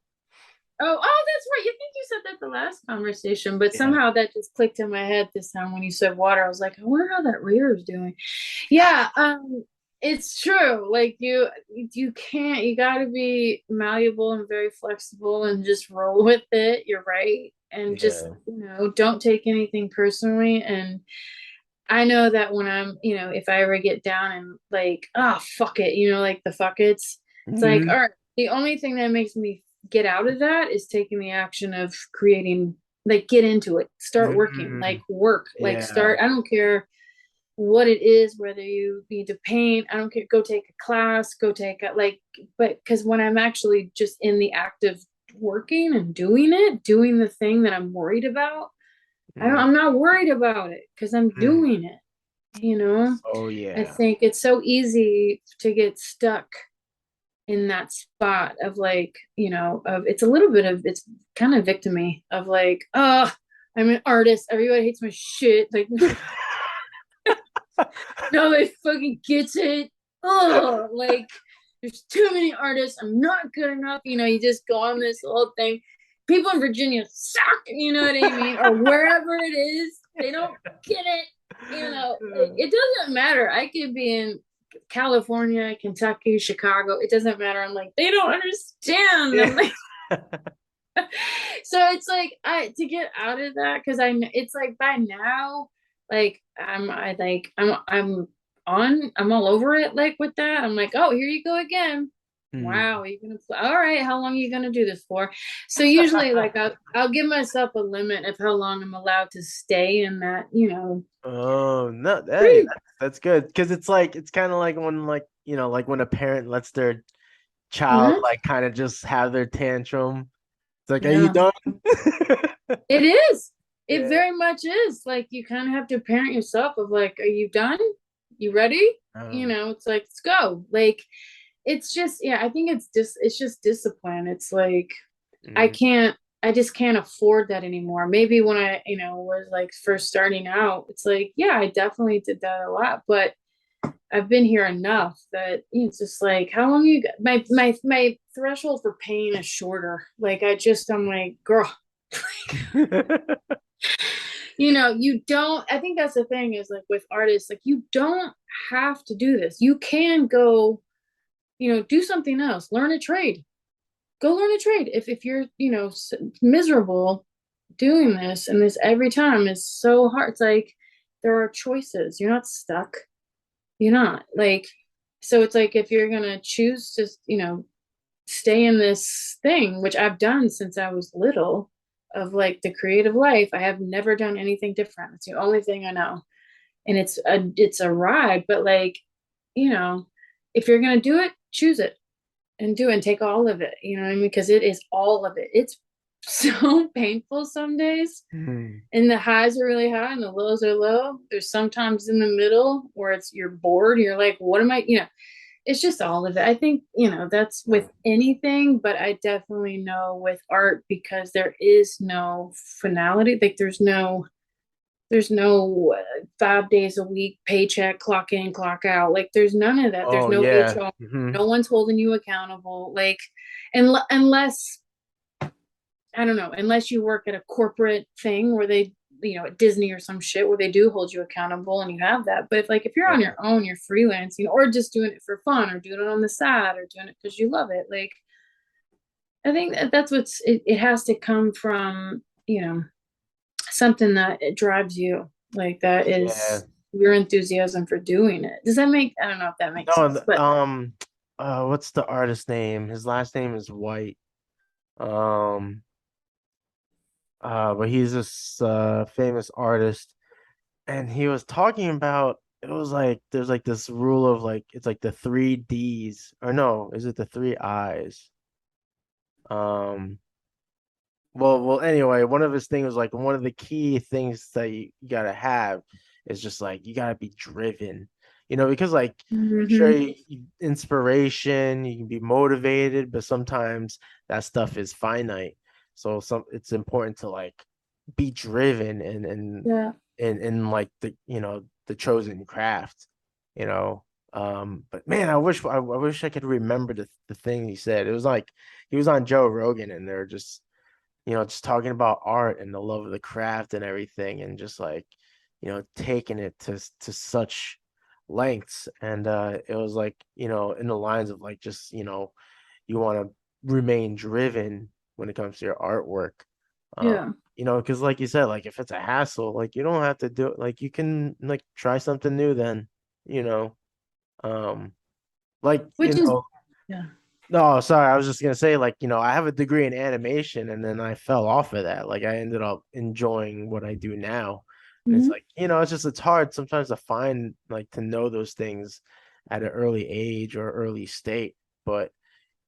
Oh, that's right. You think you said that the last conversation, but Yeah. somehow that just clicked in my head this time when you said water. I was like, I wonder how that reader is doing. Yeah, it's true. Like you can't. You got to be malleable and very flexible and just roll with it. You're right, and just Yeah. don't take anything personally. And I know that when I'm, if I ever get down and like, oh fuck it, like the fuck it's like, Mhm. all right. The only thing that makes me get out of that is taking the action of creating, like get into it, start working, like Mm. work, like Yeah. start. I don't care what it is, whether you need to paint, I don't care, go take a class, go take a like, but because when I'm actually just in the act of working and doing the thing that I'm worried about, Mm. I'm not worried about it because I'm Mm. doing it. Oh I yeah. think it's so easy to get stuck in that spot of like, of it's a little bit of it's kind of victimy of like, oh, I'm an artist. Everybody hates my shit. Like nobody fucking gets it. Oh, like there's too many artists. I'm not good enough. You just go on this whole thing. People in Virginia suck, you know what I mean? Or wherever it is, they don't get it. It doesn't matter. I could be in California, Kentucky, Chicago. It doesn't matter. I'm like, they don't understand. I'm like, so it's like I to get out of that because it's like by now, like I'm all over it. Like with that, I'm like, oh, here you go again. Mm. Wow, you're gonna play. All right, how long are you gonna do this for? So usually, like I'll give myself a limit of how long I'm allowed to stay in that. Oh no, hey, Pretty. that's good because it's kind of like when like when a parent lets their child Mhm. like kind of just have their tantrum. It's like, are you Yeah, done? it is. It Yeah. very much is. Like you kind of have to parent yourself of like, are you done? You ready? It's like, let's go. Like it's just, yeah, I think it's just discipline. It's like Mm. I just can't afford that anymore. Maybe when I, was like first starting out, it's like, yeah, I definitely did that a lot, but I've been here enough that it's just like, how long you got? My threshold for pain is shorter. Like I'm like, girl, you don't, I think that's the thing is like with artists, like you don't have to do this. You can go, do something else, learn a trade, go learn a trade. If you're, miserable doing this and this every time is so hard, it's like there are choices. You're not stuck. You're not like, so it's like if you're gonna choose to, stay in this thing, which I've done since I was little, of like the creative life, I have never done anything different. It's the only thing I know. And it's a ride, but like, you know, if you're gonna do it, choose it and do it and take all of it. You know what I mean? Because it is all of it. It's so painful some days. Mm. And the highs are really high and the lows are low. There's sometimes in the middle where you're bored. You're like, what am I, it's just all of it. I think, that's with anything, but I definitely know with art because there is no finality. Like there's no 5 days a week paycheck, clock in, clock out. Like there's none of that. There's Oh no yeah. HR. Hmm. No one's holding you accountable. Like, unless I don't know, unless you work at a corporate thing where they, at Disney or some shit where they do hold you accountable and you have that. But if you're on Yeah. your own, you're freelancing or just doing it for fun or doing it on the side or doing it because you love it. Like, I think that's it has to come from, something that it drives you. Like that Yeah. is your enthusiasm for doing it. I don't know if that makes No, sense, but what's the artist name? His last name is White. Um, but he's this famous artist, and he was talking about it was like there's like this rule of like it's like the three D's or no, is it the three I's? Um, well, anyway, one of his things was like one of the key things that you gotta have is just like you gotta be driven, because like sure, mhm. inspiration, you can be motivated, but sometimes that stuff is finite. So it's important to like be driven and Yeah. like the the chosen craft, you know. But man, I wish I could remember the thing he said. It was like he was on Joe Rogan, and they're just just talking about art and the love of the craft and everything, and just like taking it to such lengths. And it was like in the lines of like just you want to remain driven when it comes to your artwork. Yeah. Because like you said, like if it's a hassle, like you don't have to do it. Like you can like try something new then, you know. Um, like Which is, yeah. no, sorry, I was just gonna say, like, I have a degree in animation and then I fell off of that. Like I ended up enjoying what I do now. And it's Mhm. like, it's hard sometimes to find like to know those things at an early age or early state. But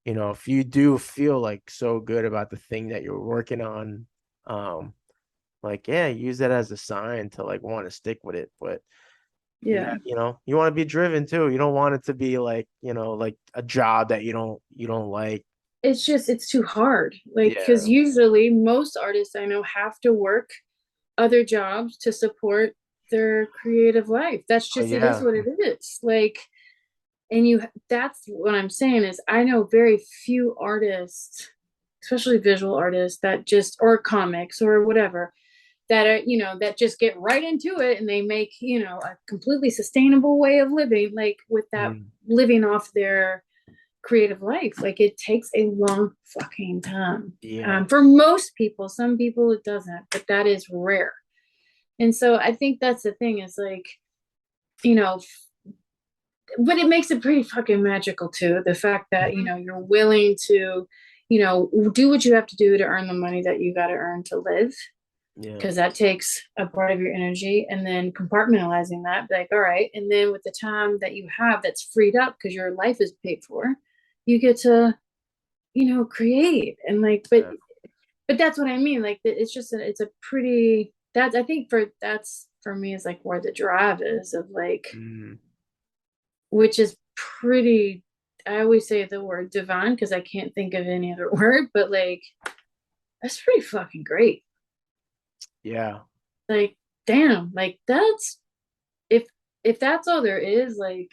if you do feel like so good about the thing that you're working on, um, like yeah, use that as a sign to like want to stick with it. But Yeah. you want to be driven too. You don't want it to be like, like a job that you don't like. It's just, it's too hard. Like, because Yeah. usually most artists I know have to work other jobs to support their creative life. That's Oh just, it is yeah. what it is. Like, and that's what I'm saying is I know very few artists, especially visual artists that just, or comics or whatever, that are, that just get right into it and they make, a completely sustainable way of living, like with that Mm, living off their creative life. Like it takes a long fucking time. yeah. For most people, some people it doesn't, but that is rare. And so I think that's the thing is like, you know, but it makes it pretty fucking magical too. The fact that, you're willing to, do what you have to do to earn the money that you got to earn to live, Yeah. because that takes a part of your energy, and then compartmentalizing that, like, all right, and then with the time that you have that's freed up because your life is paid for, you get to, create and like, Yeah. but that's what I mean. Like it's just it's a pretty, that's, I think that's for me is like where the drive is of like, Mm, which is pretty, I always say the word divine because I can't think of any other word, but like that's pretty fucking great. yeah. Like, damn, like that's, if that's all there is, like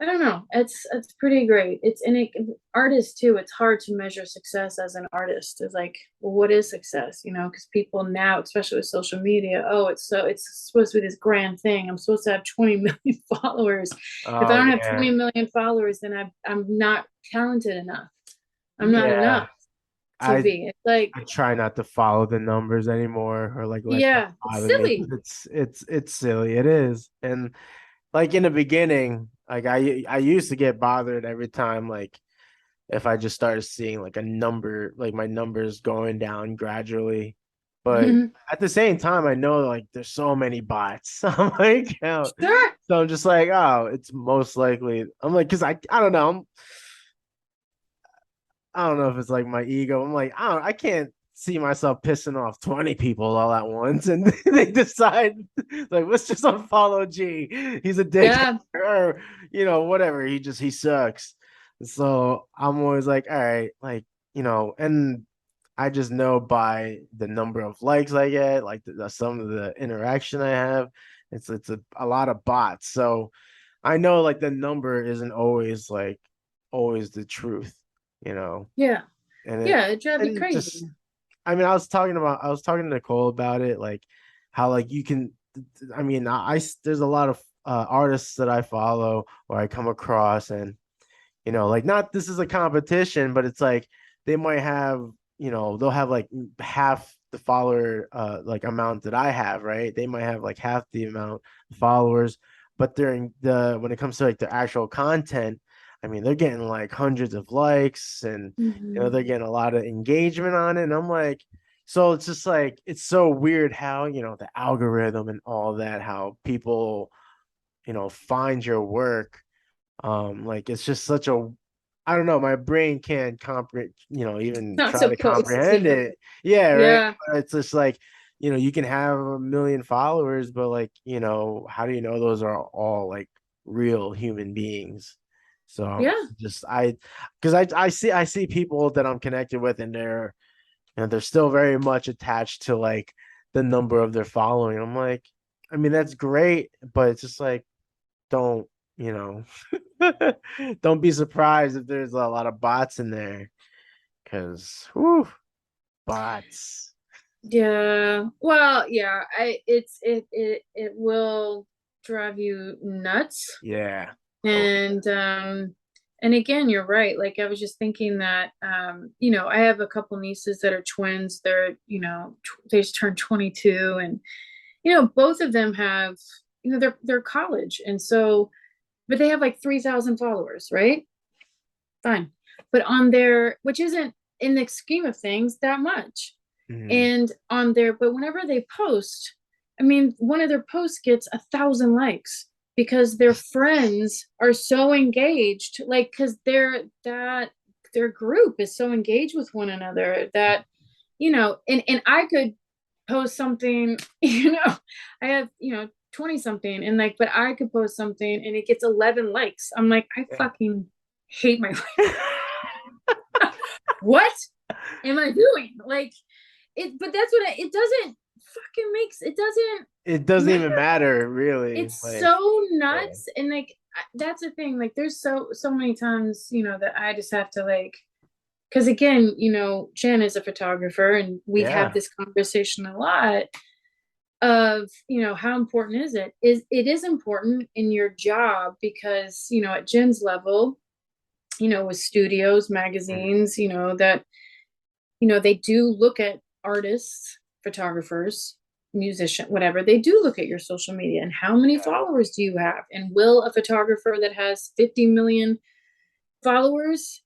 I don't know, it's pretty great. It's, and it, artists too, it's hard to measure success as an artist. It's like, well, what is success, because people now, especially with social media, oh, it's supposed to be this grand thing, I'm supposed to have 20 million followers. If I Oh don't have yeah. 20 million followers, then I'm not talented enough, I'm not Yeah. enough to I be. It's like, I try not to follow the numbers anymore or like let them yeah, it's bother me because silly. it's silly. It is. And like in the beginning, like I used to get bothered every time like if I just started seeing like a number, like my numbers going down gradually. But at the same time, I know like there's so many bots on my account. Sure. So I'm just like, oh, it's most likely. I'm like, because I don't know. I don't know if it's like my ego. I'm like, I can't see myself pissing off 20 people all at once. And they decide, like, let's just unfollow G. He's a dick Yeah. or, whatever. He sucks. So I'm always like, all right, like, and I just know by the number of likes I get, like some of the interaction I have, it's a lot of bots. So I know like the number isn't always like always the truth, you know. Yeah. And it Yeah, it drives me and crazy. just I mean I was talking to Nicole about it, like how like you can I mean there's a lot of artists that I follow or I come across and like not this is a competition, but it's like they might have, they'll have like half the follower like amount that I have, right? They might have like half the amount of followers, but during the when it comes to like the actual content, I mean, they're getting like hundreds of likes and Mhm. they're getting a lot of engagement on it. And I'm like, so it's just like it's so weird how, the algorithm and all that, how people, find your work like it's just such a I don't know, my brain can't comprehend, even Not try to supposed comprehend to. it. Yeah, right. Yeah. It's just like, you can have a million followers, but like, how do you know those are all like real human beings? So Yeah. just because I see people that I'm connected with and they're still very much attached to like the number of their following. I'm like, I mean, that's great, but it's just like don't you know, don't be surprised if there's a lot of bots in there, because whew, bots. Yeah. Well, yeah, it will drive you nuts. Yeah. Oh, And again, you're right. Like I was just thinking that I have a couple nieces that are twins. They're, they just turned 22, and both of them have, they're college. And so but they have like 3,000 followers, right? Fine. But on their, which isn't in the scheme of things that much. mhm. And on their, but whenever they post, I mean, one of their posts gets 1,000 likes because their friends are so engaged, like, because their group is so engaged with one another that, and I could post something, I have, 20 something, and like, but I could post something and it gets 11 likes. I'm like, I Yeah. fucking hate my life. What am I doing? Like, but that's what it doesn't fucking makes, it doesn't It doesn't matter. even matter, really. It's Like, so yeah. nuts. And like, that's the thing. Like, there's so many times, that I just have to like, because again, Jen is a photographer and we've had Yeah. this conversation a lot of, how important it is important in your job because, at Jen's level, with studios, Mhm. magazines, that, they do look at artists, photographers, musician, whatever. They do look at your social media and how many Yeah. followers do you have? And will a photographer that has 50 million followers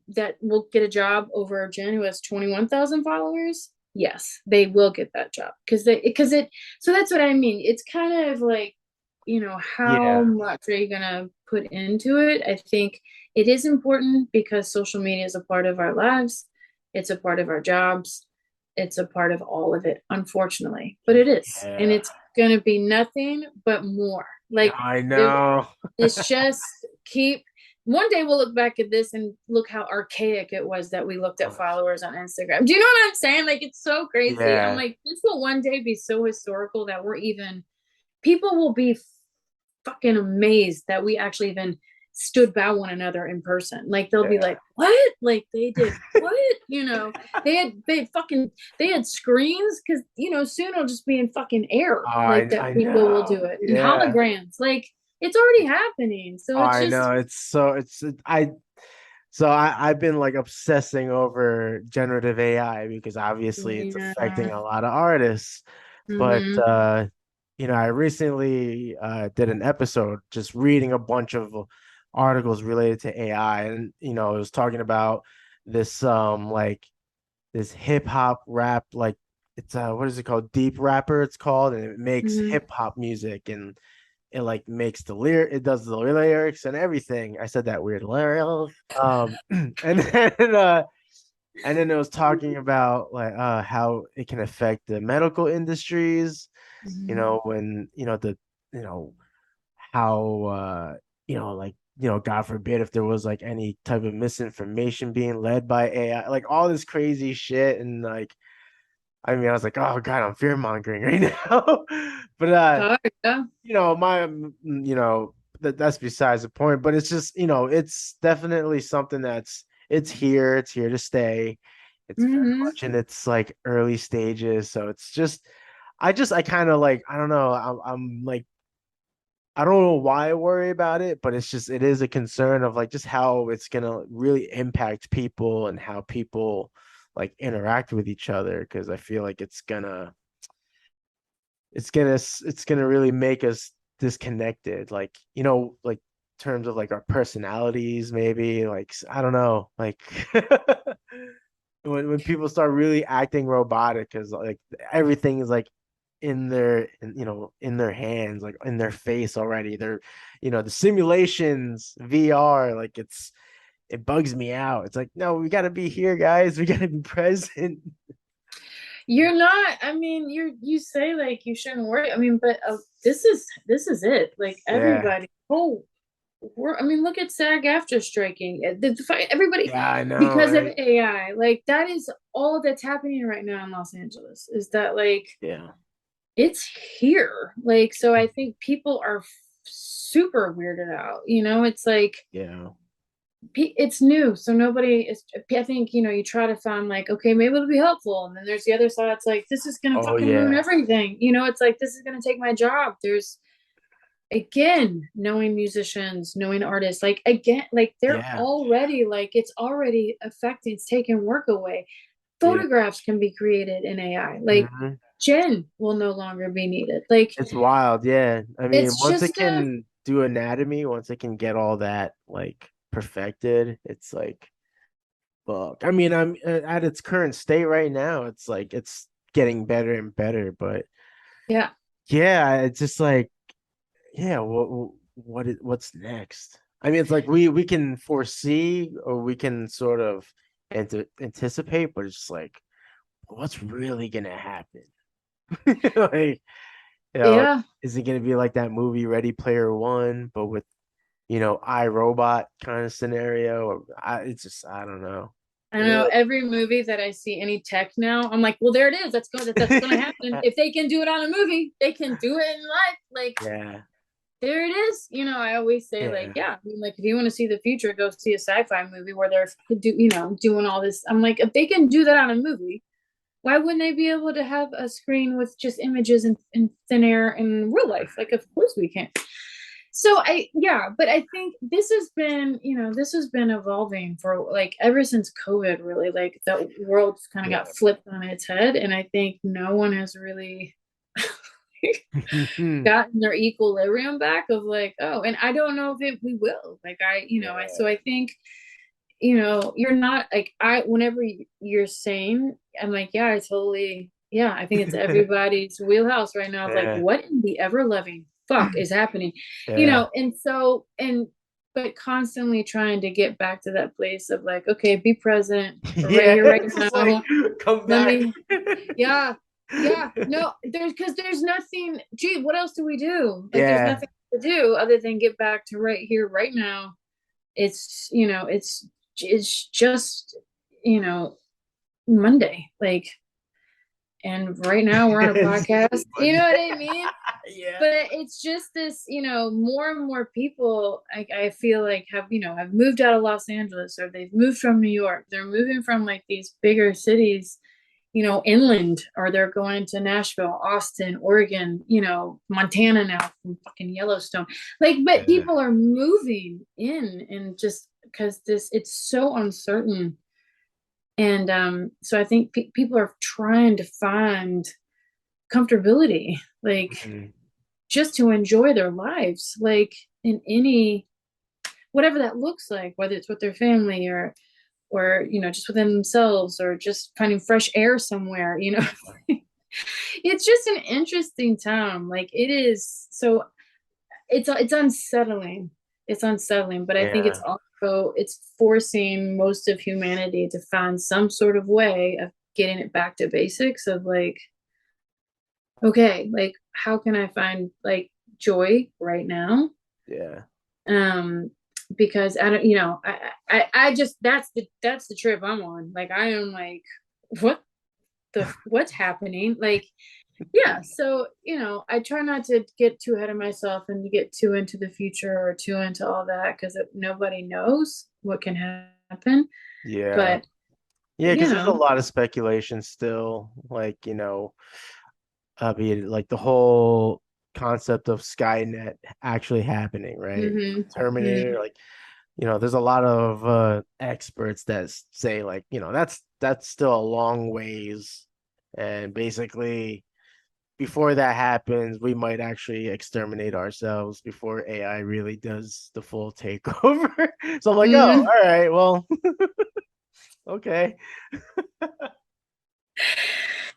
that will get a job over Jen who has 21,000 followers? Yes, they will get that job so that's what I mean. It's kind of like, how Yeah. much are you gonna put into it? I think it is important because social media is a part of our lives. It's a part of our jobs. It's a part of all of it, unfortunately. But it is. And Yeah. it's gonna be nothing but more. Like I it, know. it's just keep one day we'll look back at this and look how archaic it was that we looked at followers on Instagram. Do you know what I'm saying? Like, it's so crazy. I'm Yeah. like, this will one day be so historical that people will be fucking amazed that we actually even stood by one another in person. Like, they'll be Yeah. like, what? Like, they did what? They had screens because, soon it'll just be in fucking air. Like, that I people will know. do it. And Yeah. holograms. Like, it's already happening. So it's I just, know. I've been like obsessing over generative AI because obviously it's yeah. affecting a lot of artists. But Mm-hmm. I recently did an episode just reading a bunch of articles related to AI, and it was talking about this like this hip hop rap, like it's what is it called? Deep rapper it's called, and it makes Mm-hmm. hip hop music, and it like makes it does the lyrics and everything. I said that weird lyrics. And then it was talking about like how it can affect the medical industries, Mm-hmm. when the how like God forbid if there was like any type of misinformation being led by AI, like all this crazy shit. And like, I mean, I was like, oh God, I'm fear mongering right now. But Yeah. my that's besides the point. But it's just, it's definitely something it's here, to stay. It's very Mm-hmm. much in its like early stages. So it's just I kind of like, I don't know, I'm like, I don't know why I worry about it, but it is a concern of like just how it's gonna really impact people and how people like interact with each other, because I feel like it's gonna really make us disconnected, like like terms of like our personalities, maybe, like I don't know, like when people start really acting robotic, because like everything is like in their hands, like in their face already. They're the simulations, VR, like it bugs me out. It's like, no, we got to be here, guys. We got to be present. You're not, I mean, you say like you shouldn't worry. I mean, but this is it. Like, Yeah. everybody, I mean, look at SAG after striking. Everybody, Yeah, I know, because of right? AI, like, that is all that's happening right now in Los Angeles, is that like Yeah. it's here. Like, so I think people are super weirded out. It's like Yeah. it's new, so nobody is. I think you try to find like, okay, maybe it'll be helpful, and then there's the other side. It's like, this is gonna Oh fucking ruin yeah. everything. It's like, this is gonna take my job. There's, again, knowing musicians, knowing artists, like, again, like, they're Yeah. already, like, it's already affecting, it's taking work away. Yeah. Photographs can be created in AI. Like, Mhm. Jen will no longer be needed. Like, It's wild, yeah. I mean, it's once it just a can do anatomy, once it can get all that like perfected, it's like, fuck. I mean, I'm at its current state right now. It's like it's getting better and better, but yeah. yeah, it's just like, yeah, what's next? I mean, it's like we can foresee or we can sort of anticipate, but it's just like, what's really gonna happen? Like, you know, Yeah. is it gonna be like that movie Ready Player One, but with iRobot kind of scenario? Or I don't know. I know Yeah. every movie that I see any tech now, I'm like, well, there it is. That's going to happen. If they can do it on a movie, they can do it in life. Like, Yeah, there it is. I always say, like, yeah, yeah, I mean, like, if you want to see the future, go see a sci-fi movie where they're doing all this. I'm like, if they can do that on a movie, why wouldn't they be able to have a screen with just images and thin air in real life? Like, of course we can. So but I think this has been evolving for, like, ever since COVID, really. Like, the world's kind of yeah. got flipped on its head, and I think no one has really gotten their equilibrium back of, like, oh, and I don't know if we will. Like, so I think, you're not like, whenever you're saying, I'm like, yeah, I think it's everybody's wheelhouse right now of, like, Yeah, what in the ever loving fuck is happening, yeah. and so, but constantly trying to get back to that place of, like, okay, be present right Yeah, here, right it's just like, now. come Let back. me, yeah, yeah, no, because there's nothing. Gee, what else do we do? Like, there's Yeah, nothing to do other than get back to right here, right now. It's just Monday, like, and right now we're on a it's podcast. You know Monday. what I mean? Yeah, But it's just this, more and more people, I feel like, have moved out of Los Angeles, or they've moved from New York. They're moving from, like, these bigger cities, inland, or they're going to Nashville, Austin, Oregon, Montana now, from fucking Yellowstone. Like, but yeah, people are moving in, and just because it's so uncertain. And so I think people are trying to find comfortability, like, mhm, just to enjoy their lives, like, in any, whatever that looks like, whether it's with their family, or just within themselves, or just finding fresh air somewhere. It's just an interesting time. Like, it is. So it's unsettling. It's unsettling, but I think yeah, it's forcing most of humanity to find some sort of way of getting it back to basics of, like, okay, like, how can I find, like, joy right now? yeah. um because I don't, I just, that's the trip I'm on. Like, I am like, what what's happening, like, yeah. So I try not to get too ahead of myself and to get too into the future or too into all that, because nobody knows what can happen. Yeah. But Yeah, you because there's a know lot of speculation still, like, be it like the whole concept of Skynet actually happening, right? hmm Terminator, like, there's a lot of experts that say, like, that's still a long ways. And basically, before that happens, we might actually exterminate ourselves before AI really does the full takeover. So I'm like, oh, hmm all right, well, okay.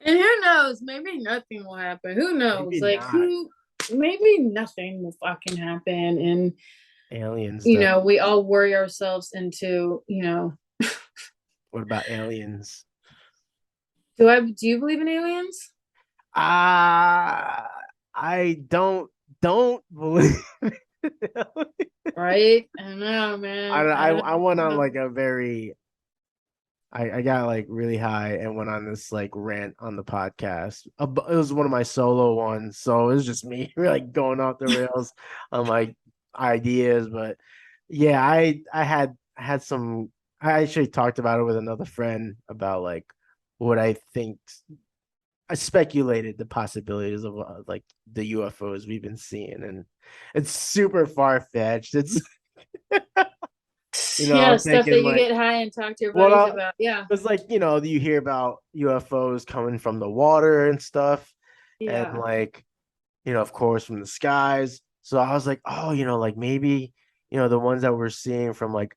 And who knows? Maybe nothing will happen. Who knows? Maybe Like, not. maybe nothing will fucking happen. And, Aliens, though. we all worry ourselves into, What about aliens? do you believe in aliens? Ah, I don't believe. Right? I don't know, I man. I I I don't went on know. like a very I got like really high and went on this like rant on the podcast. It was one of my solo ones, so it was just me like going off the rails on like ideas. But yeah, I had some. I actually talked about it with another friend about like what I think. I speculated the possibilities of like the UFOs we've been seeing, and it's super far fetched. It's Yeah, stuff thinking that you like, get high and talk to your buddies well, about. Yeah. it's like, you hear about UFOs coming from the water and stuff, and Yeah. like, of course, from the skies. So I was like, oh, like maybe, the ones that we're seeing from like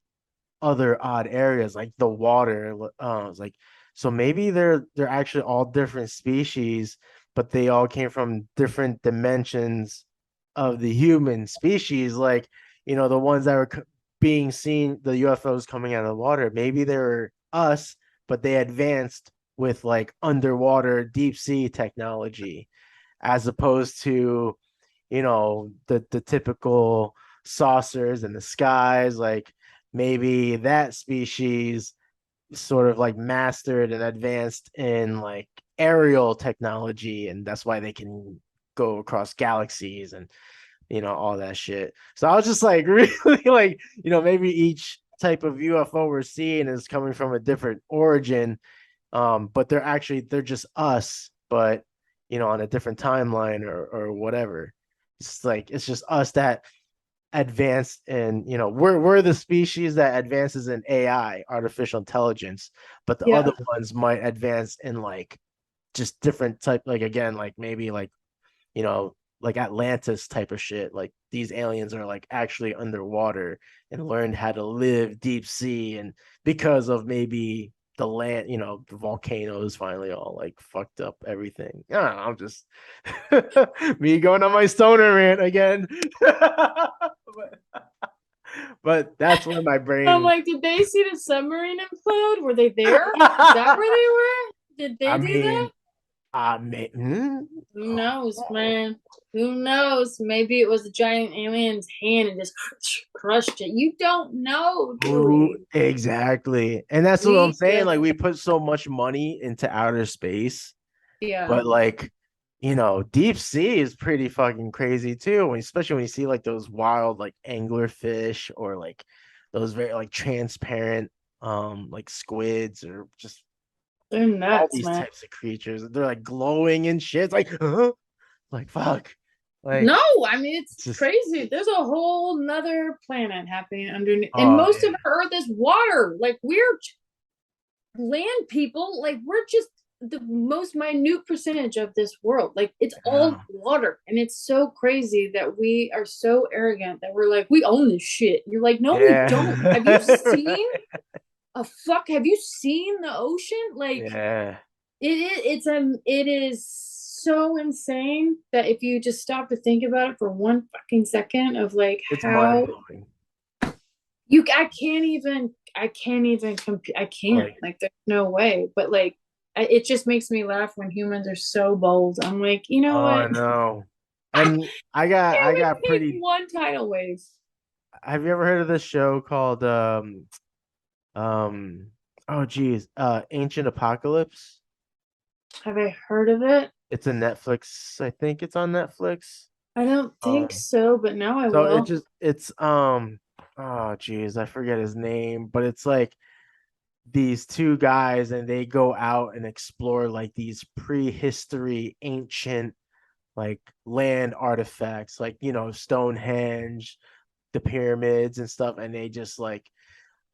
other odd areas, like the water. I was like, so maybe they're actually all different species, but they all came from different dimensions of the human species. Like, the ones that were being seen, the UFOs coming out of the water, maybe they were us, but they advanced with like underwater deep sea technology, as opposed to, the typical saucers in the skies. Like maybe that species sort of like mastered and advanced in like aerial technology, and that's why they can go across galaxies and all that shit. So I was just like really like, maybe each type of UFO we're seeing is coming from a different origin, but they're just us, but on a different timeline or whatever. It's like it's just us that advanced in, we're the species that advances in AI, artificial intelligence, but the Yeah. other ones might advance in like just different type, like again, like maybe like, you know, like Atlantis type of shit. Like these aliens are like actually underwater and learned how to live deep sea, and because of maybe the land, the volcanoes finally all like fucked up everything. I don't know, I'm just me going on my stoner rant again. but that's where my I'm brain. like, did they see the submarine implode? Were they there? Is that where they were? Did they I do that? mean, I mean, Who knows, man? Who knows? Maybe it was a giant alien's hand and just crushed it. You don't know, do Ooh, we? exactly. And that's what I'm We saying. just, Like we put so much money into outer space, yeah. but like, deep sea is pretty fucking crazy too. Especially when you see like those wild like anglerfish, or like those very like transparent like squids, or just They're all nuts, these man. types of creatures. They're like glowing and shit. It's like, huh? Like fuck. Like No, I mean it's it's just, crazy. There's a whole nother planet happening underneath, and oh most of yeah. Earth is water. Like we're land people. Like we're just the most minute percentage of this world. Like it's all Yeah. water, and it's so crazy that we are so arrogant that we're like we own this shit. You're like, no, we don't. Have you Yeah. seen a fuck? Have you seen the ocean? Like Yeah. it is so insane that if you just stop to think about it for one fucking second of like It's mind how blowing. you I can't even compete. I can't, Like, like there's no way, but like it just makes me laugh when humans are so bold. I'm like, you know oh, I what? know. I And I can't got even take pretty. one tidal wave. Have you ever heard of this show called oh geez, Ancient Apocalypse? Have I heard of it? It's a Netflix. I think it's on Netflix. I don't think Um, so, but now I so will. it's oh geez, I forget his name, but it's like these two guys, and they go out and explore like these prehistory ancient like land artifacts, like Stonehenge, the pyramids and stuff, and they just like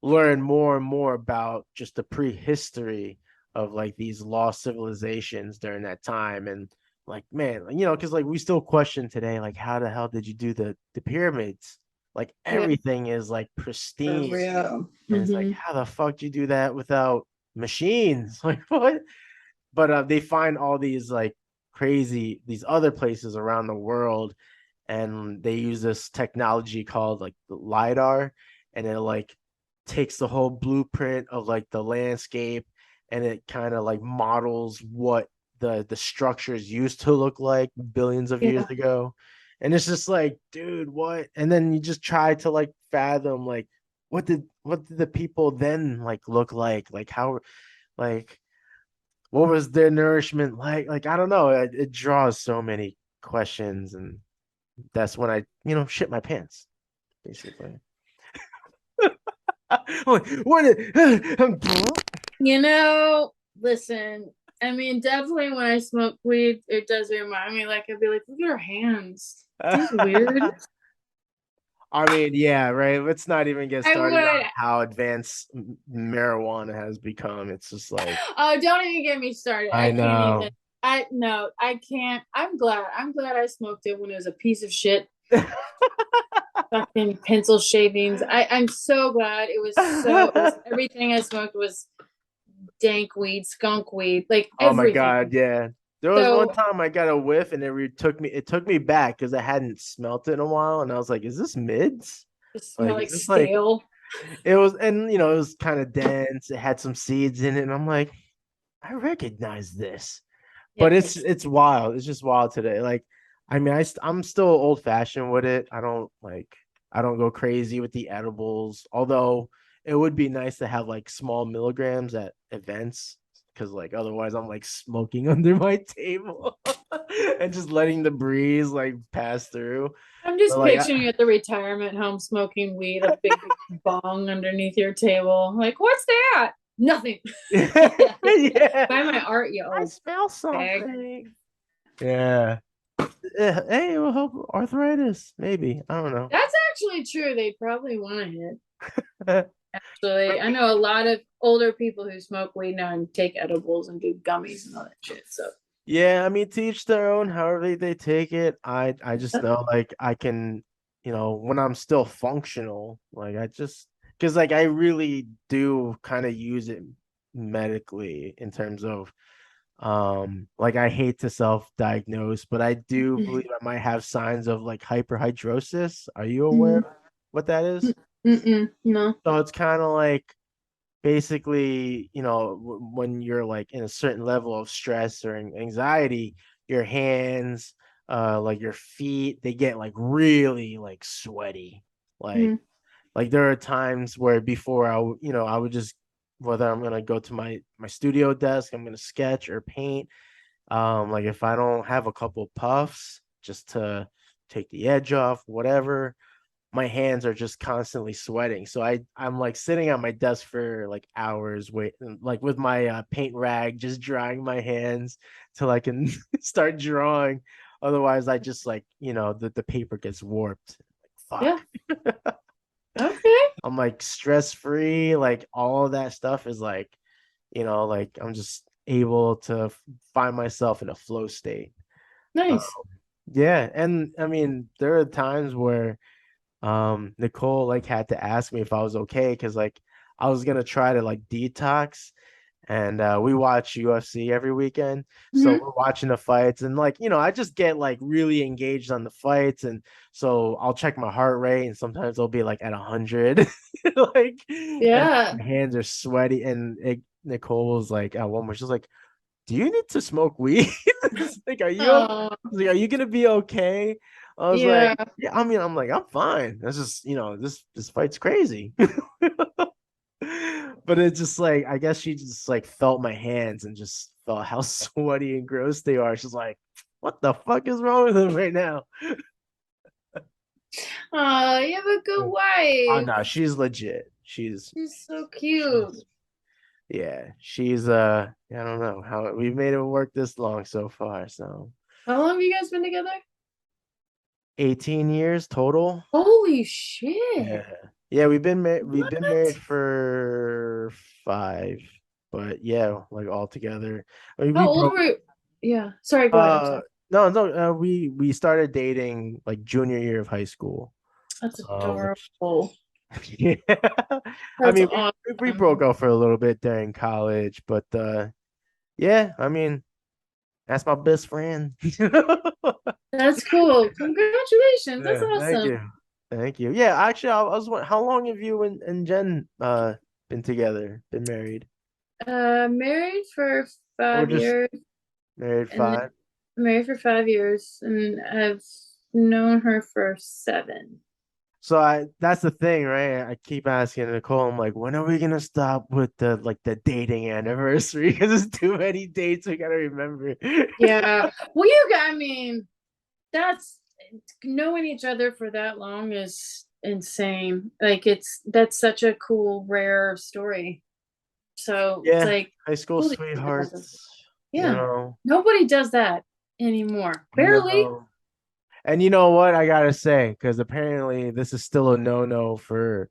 learn more and more about just the prehistory of like these lost civilizations during that time. And like, man, because like we still question today, like how the hell did you do the pyramids? Like Yeah, everything is like for pristine, real. and it's like, how the fuck do you do that without machines? Like what? But they find all these like crazy these other places around the world, and they use this technology called like the lidar, and it like takes the whole blueprint of like the landscape, and it kind of like models what the structures used to look like billions of years Yeah. ago. And it's just like, dude, what? And then you just try to like fathom like what did the people then like look like? Like how like what was their nourishment like? Like I don't know. It draws so many questions, and that's when I shit my pants basically. What? You know, listen, I mean, definitely when I smoke weed, it does remind me, like, I'd be like, look at her hands. These weird. I mean, yeah, right. Let's not even get I started on would. how advanced marijuana has become. It's just like, Oh, don't even get me started. I I can't know. even. I no, I can't. I'm glad. I'm glad I smoked it when it was a piece of shit. Fucking pencil shavings. I'm so glad it was everything I smoked was dank weed, skunk weed, like Oh my everything. God, yeah. There was one So time I got a whiff and it took me back because I hadn't smelt it in a while, and I was like, is this mids? it smelled Like, like is this like stale. it was, and it was kind of dense. It had some seeds in it, and I'm like, I recognize this. Yeah. But it's wild. It's just wild today. Like, I mean, I'm still old fashioned with it. I don't go crazy with the edibles. Although it would be nice to have like small milligrams at events, because like otherwise I'm like smoking under my table and just letting the breeze like pass through. I'm But just like, picturing you at the retirement home smoking weed, a big bong underneath your table. Like, what's that? Nothing. yeah, Buy my art, you I old smell bag. something. Yeah. Hey, it will help arthritis. Maybe. I don't know. That's actually true. They probably want to hit. Actually, I know a lot of older people who smoke weed now and take edibles and do gummies and all that shit. So Yeah, I mean, to each their own, however they take it. I just know like I can, when I'm still functional, like I just because like I really do kind of use it medically in terms of like I hate to self-diagnose, but I do believe I might have signs of like hyperhidrosis. Are you aware of what that is? no. So it's kind of like basically, when you're like in a certain level of stress or anxiety, your hands, like your feet, they get like really like sweaty. Like, Mm. like there are times where before I would just whether I'm gonna go to my studio desk, I'm gonna sketch or paint. Like if I don't have a couple puffs just to take the edge off, whatever, my hands are just constantly sweating. So I'm like sitting at my desk for like hours waiting, like with my paint rag, just drying my hands till I can start drawing. Otherwise, I just like, the paper gets warped. Like, Yeah. fuck. Okay. I'm like stress free. Like all of that stuff is like, like I'm just able to find myself in a flow state. Um, Nice. yeah. And I mean, there are times where Nicole like had to ask me if I was okay because like I was gonna try to like detox, and we watch UFC every weekend, so Hmm. we're watching the fights, and like I just get like really engaged on the fights, and so I'll check my heart rate, and sometimes it'll be like at 100, like, and Yeah. my hands are sweaty, and Nicole was like at one point she's like, do you need to smoke weed? Like, Oh, are you gonna be okay? I was like, yeah. yeah, I mean, I'm like, I'm fine. That's just, this fight's crazy. But it's just like, I guess she just like felt my hands and just felt how sweaty and gross they are. She's like, what the fuck is wrong with him right now? Oh, you have a good Oh wife. no, she's legit. She's so She's cute. yeah, she's I don't know how we've made it work this long so far. So How long have you guys been together? 18 years total. Holy shit. Yeah. Yeah, we've been married What? for 5, but yeah, like all together. I mean, we How old broke were Yeah. Sorry, go ahead. I'm sorry. no, no, we started dating like junior year of high school. That's Which adorable. yeah. I That's mean, we broke awesome. up for a little bit during college, but yeah, I mean, that's my best friend. That's cool. Congratulations. That's Yeah, thank awesome. you. Thank you. Yeah, actually, I was wondering, how long have you and Jen been together, been married? Married for Or five just years married and then 5? married for 5 years and I've known her for 7. that's the thing, right? I keep asking Nicole, I'm like, when are we gonna stop with the dating anniversary? Because there's too many dates we gotta remember. Yeah. Well, I mean, that's knowing each other for that long is insane. Like that's such a cool, rare story. So it's Yeah, like, high school holy crap. sweethearts, you Yeah. know. Nobody does that anymore. Barely. No. And you know what I gotta say, because apparently this is still a no-no for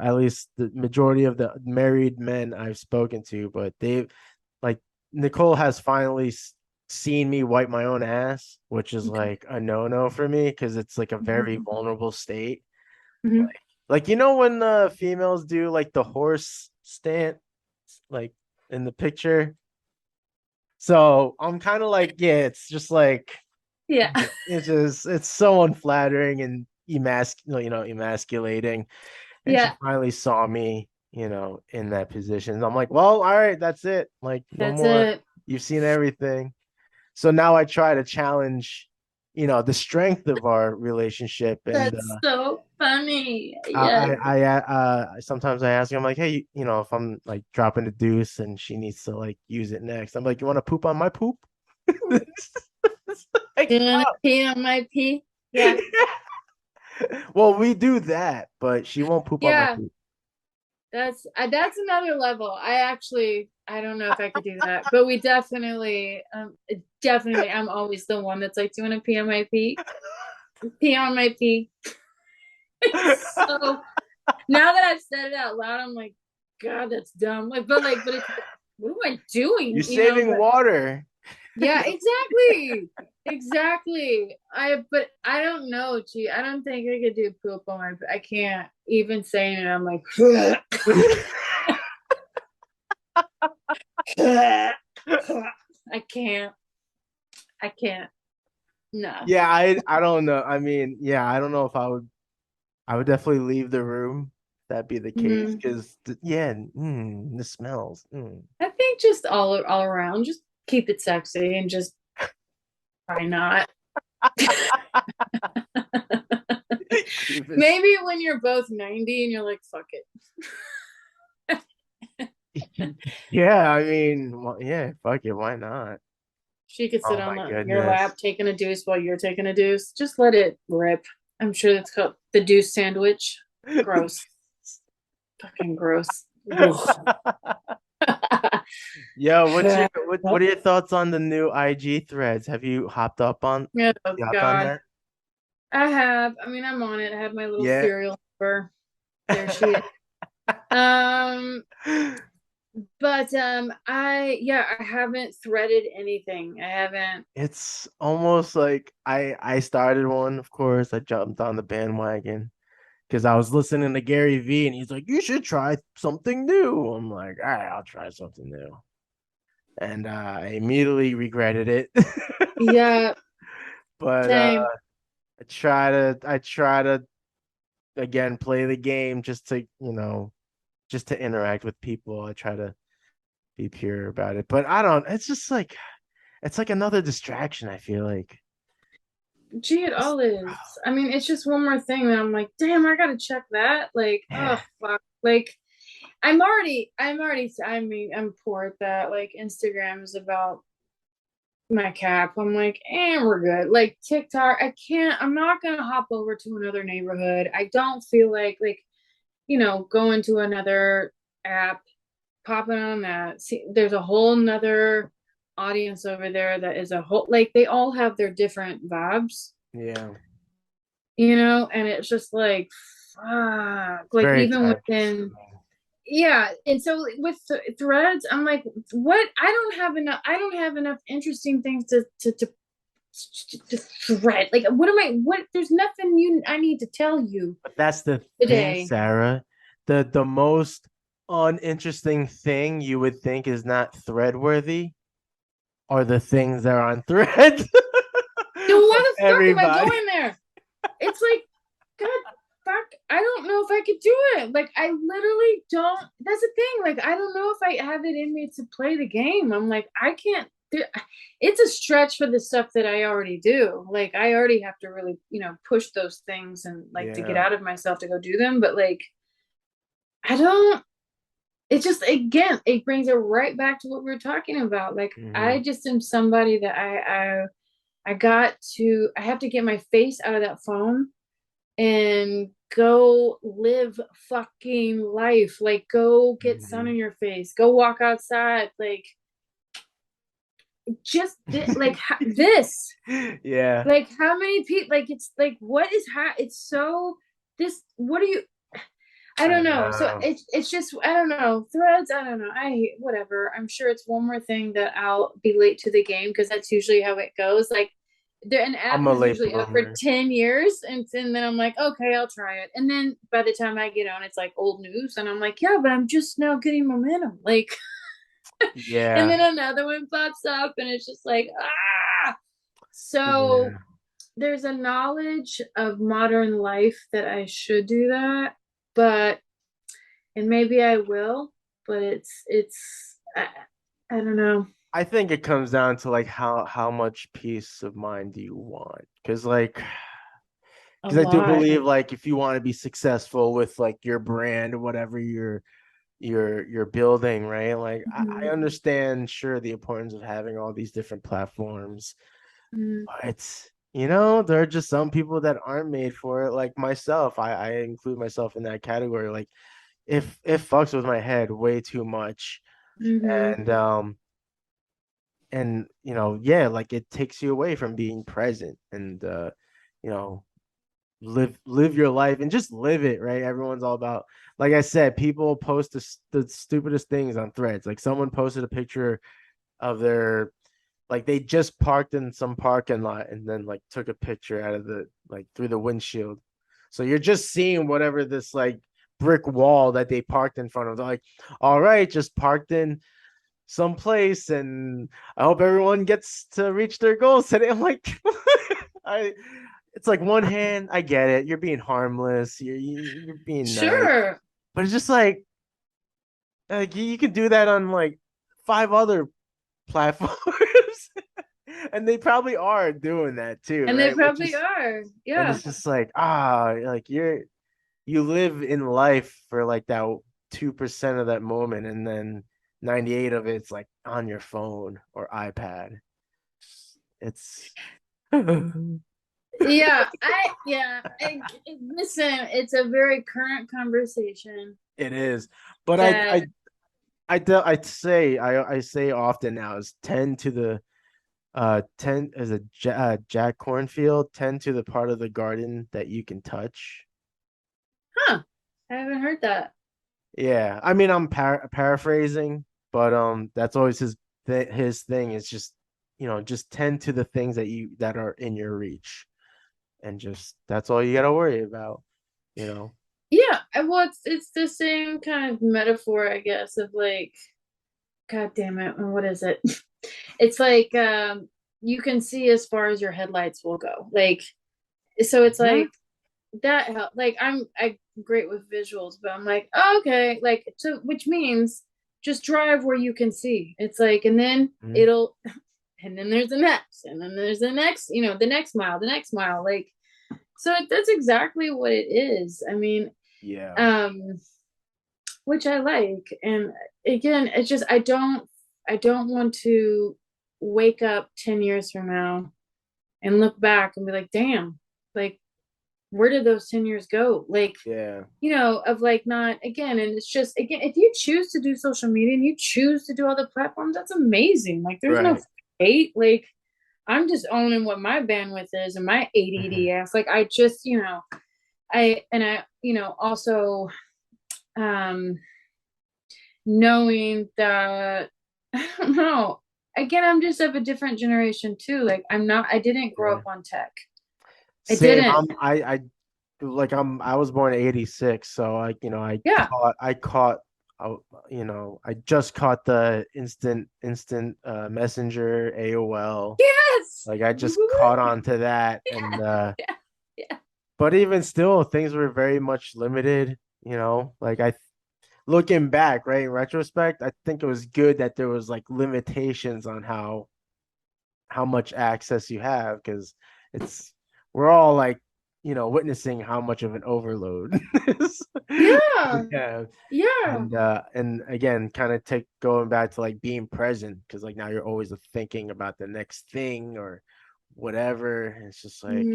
at least the majority of the married men I've spoken to, but they've like Nicole has finally seen me wipe my own ass, which is Okay. like a no-no for me because it's like a very Mhm. vulnerable state. Mhm. Like you know when the females do like the horse stance, like in the picture. So I'm kind of like, yeah, it's just like Yeah. it's so unflattering and emasculating. And she Yeah. finally saw me, in that position. I'm like, well, all right, that's it. Like, no That's more. it. You've seen everything. So now I try to challenge, the strength of our relationship. And That's so funny. I, Yes. I, sometimes I ask her, I'm like, hey, if I'm like dropping a deuce and she needs to like use it next, I'm like, you want to poop on my poop? Like, You wanna pee on my pee? Yeah. well, we do that, but she won't poop on my Yeah. poop. That's another level. I don't know if I could do that, but we definitely I'm always the one that's like, do you want to pee on my pee? Pee on my pee. So now that I've said it out loud, I'm like, God, that's dumb. But it's like, what am I You're doing? saving But water. yeah, exactly. Exactly. But I don't know, gee. I don't think I could do poop on my I can't even saying it. I'm like I can't. I can't. No. Yeah, I don't know. I mean, yeah, I don't know if I would definitely leave the room if that'd be the case Mhm. because yeah, the smells. I think just all around, just keep it sexy and just try not. Keep it- Maybe when you're both 90 and you're like, fuck it. Yeah, I mean, well, yeah, fuck it, why not? She could sit Oh on my your goodness. lap taking a deuce while you're taking a deuce. Just let it rip. I'm sure that's called the deuce sandwich. Gross. Fucking gross. Yo, what are your thoughts on the new IG threads? Have you hopped up on Oh you hopped on God. that? I have. I mean, I'm on it. I have my little Yeah. serial number. There she is. Um, but I haven't threaded anything. I haven't. It's almost like I started one, of course. I jumped on the bandwagon because I was listening to Gary Vee and he's like, you should try something new. I'm like, all right, I'll try something new. And I immediately regretted it. Yeah, But same. I try to again play the game just to interact with people. I try to be pure about it. But I don't, it's just like it's like another distraction, I feel like. Gee, it Just- all is. I mean, it's just one more thing that I'm like, damn, I gotta check that. Like, oh Yeah. fuck. Like, I mean, I'm poor at that. Like, Instagram is about my cap. I'm like, we're good. Like TikTok, I'm not gonna hop over to another neighborhood. I don't feel like, going to another app, popping on that. See, there's a whole nother audience over there that is a whole like they all have their different vibes, Yeah. and it's just like fuck. It's Like very even time within consuming. yeah, and so with threads, I'm like, what? I don't have enough interesting things to thread. Like, what am I? What? There's nothing I need to tell you But that's the thing, today. Sarah. The most uninteresting thing you would think is not thread worthy are the things that are on thread Then of why the fuck am I everybody. going there? It's like, God, fuck. I don't know if I could do it. Like, I literally don't. That's the thing. Like, I don't know if I have it in me to play the game. I'm like, I can't. it's a stretch for the stuff that I already do. Like I already have to really, push those things and like to get Yeah. out of myself to go do them. But like, I don't, it just, again, it brings it right back to what we were talking about. Like, I just am somebody that I have to get my face out of that phone and go live fucking life. Like, go get sun in your face, go walk outside. Like, just like this. Yeah. Like, how many people, like, it's like, what is, it's so, this, what are you, I don't know. So it's just, I don't know. Threads, I don't know. Whatever. I'm sure it's one more thing that I'll be late to the game, because that's usually how it goes. Like, an app I'm a is late usually up for bloomer. 10 years. And then I'm like, okay, I'll try it. And then by the time I get on, it's like old news. And I'm like, yeah, but I'm just now getting momentum. Like, and Yeah. then another one pops up and it's just like, ah. So there's a knowledge of modern life that I should do that, but, and maybe I will, but I don't know. I think it comes down to like how much peace of mind do you want? A Because I do lot. believe like if you want to be successful with like your brand or whatever you're building, right? Like I understand, sure, the importance of having all these different platforms, but there are just some people that aren't made for it, like myself. I include myself in that category. Like if it fucks with my head way too much, and yeah, like it takes you away from being present and you know live your life and just live it, right? Everyone's all about, like I said, people post the stupidest things on Threads. Like someone posted a picture of their, like they just parked in some parking lot and then like took a picture out of the, like through the windshield, so you're just seeing whatever this like brick wall that they parked in front of. They're like, all right, just parked in someplace and I hope everyone gets to reach their goals today. I'm like, I it's like one hand, I get it. You're being harmless. You're being nice, Sure. but it's just like you can do that on like 5 other platforms, and they probably are doing that too, And they right? probably are. And Yeah. it's just like like you live in life for like that 2% of that moment, and then 98 of it's like on your phone or iPad. It's Listen, it's a very current conversation it is, but that I say often now is 10 to the 10 as a Jack Cornfield, 10 to the part of the garden that you can touch. I haven't heard that. Yeah, I mean I'm paraphrasing, but that's always his thing is just just tend to the things that are in your reach, and just that's all you got to worry about, you know. Yeah, well, it's the same kind of metaphor, I guess, of like, God damn it, what is it? It's like you can see as far as your headlights will go. Like, so it's Yeah. like that help. Like I'm great with visuals, but I'm like, oh, okay, like, so which means just drive where you can see. It's like, and then it'll, and then there's the next, and then there's the next, the next mile, like, so that's exactly what it is. I mean, Yeah. which I like. And again, it's just I don't want to wake up 10 years from now and look back and be like, damn, like, where did those 10 years go? Like, Yeah. of like, not again. And it's just, again, if you choose to do social media and you choose to do all the platforms, that's amazing. Like, there's no Right. hate. Like, I'm just owning what my bandwidth is and my ADD ass. Like, I just, also, knowing that, I don't know, again, I'm just of a different generation too. Like, I didn't grow Yeah. up on tech. I Same. didn't. I was born in 86, so I Yeah. caught I just caught the instant messenger AOL. Yes. Like I just caught on to that, and Yeah. Yeah. but even still, things were very much limited, like looking back, right, in retrospect, I think it was good that there was like limitations on how how much access you have, because we're all like, witnessing how much of an overload we Yeah. have. Yeah. And again, kind of going back to like being present, because like now you're always thinking about the next thing or whatever. It's just like,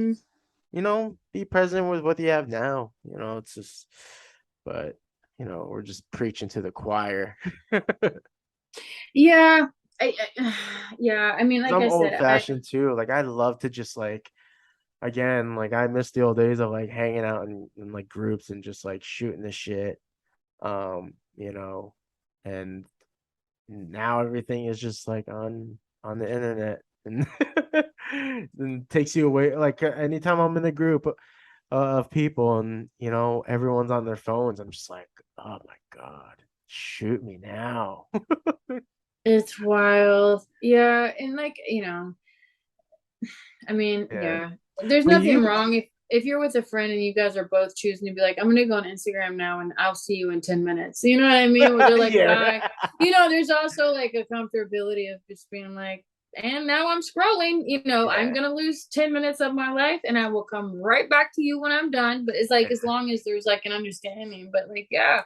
Hmm. be present with what you have now. It's just, but we're just preaching to the choir. Yeah. Yeah. I mean, 'Cause like I'm I old said, fashioned too. Like I love to just like, again, like I miss the old days of like hanging out in like groups and just like shooting the shit. You know, and now everything is just like on the internet, and and takes you away. Like anytime I'm in a group of people, and everyone's on their phones, I'm just like, oh my God, shoot me now. it's wild. Yeah. And like, I mean, Yeah. yeah, there's But nothing you, wrong if you're with a friend and you guys are both choosing to be like, I'm gonna go on Instagram now and I'll see you in 10 minutes. You know what I mean? Where they're like, yeah. bye. There's also like a comfortability of just being like, and now I'm scrolling, I'm Yeah. gonna lose 10 minutes of my life and I will come right back to you when I'm done. But it's like as long as there's like an understanding. But like, yeah,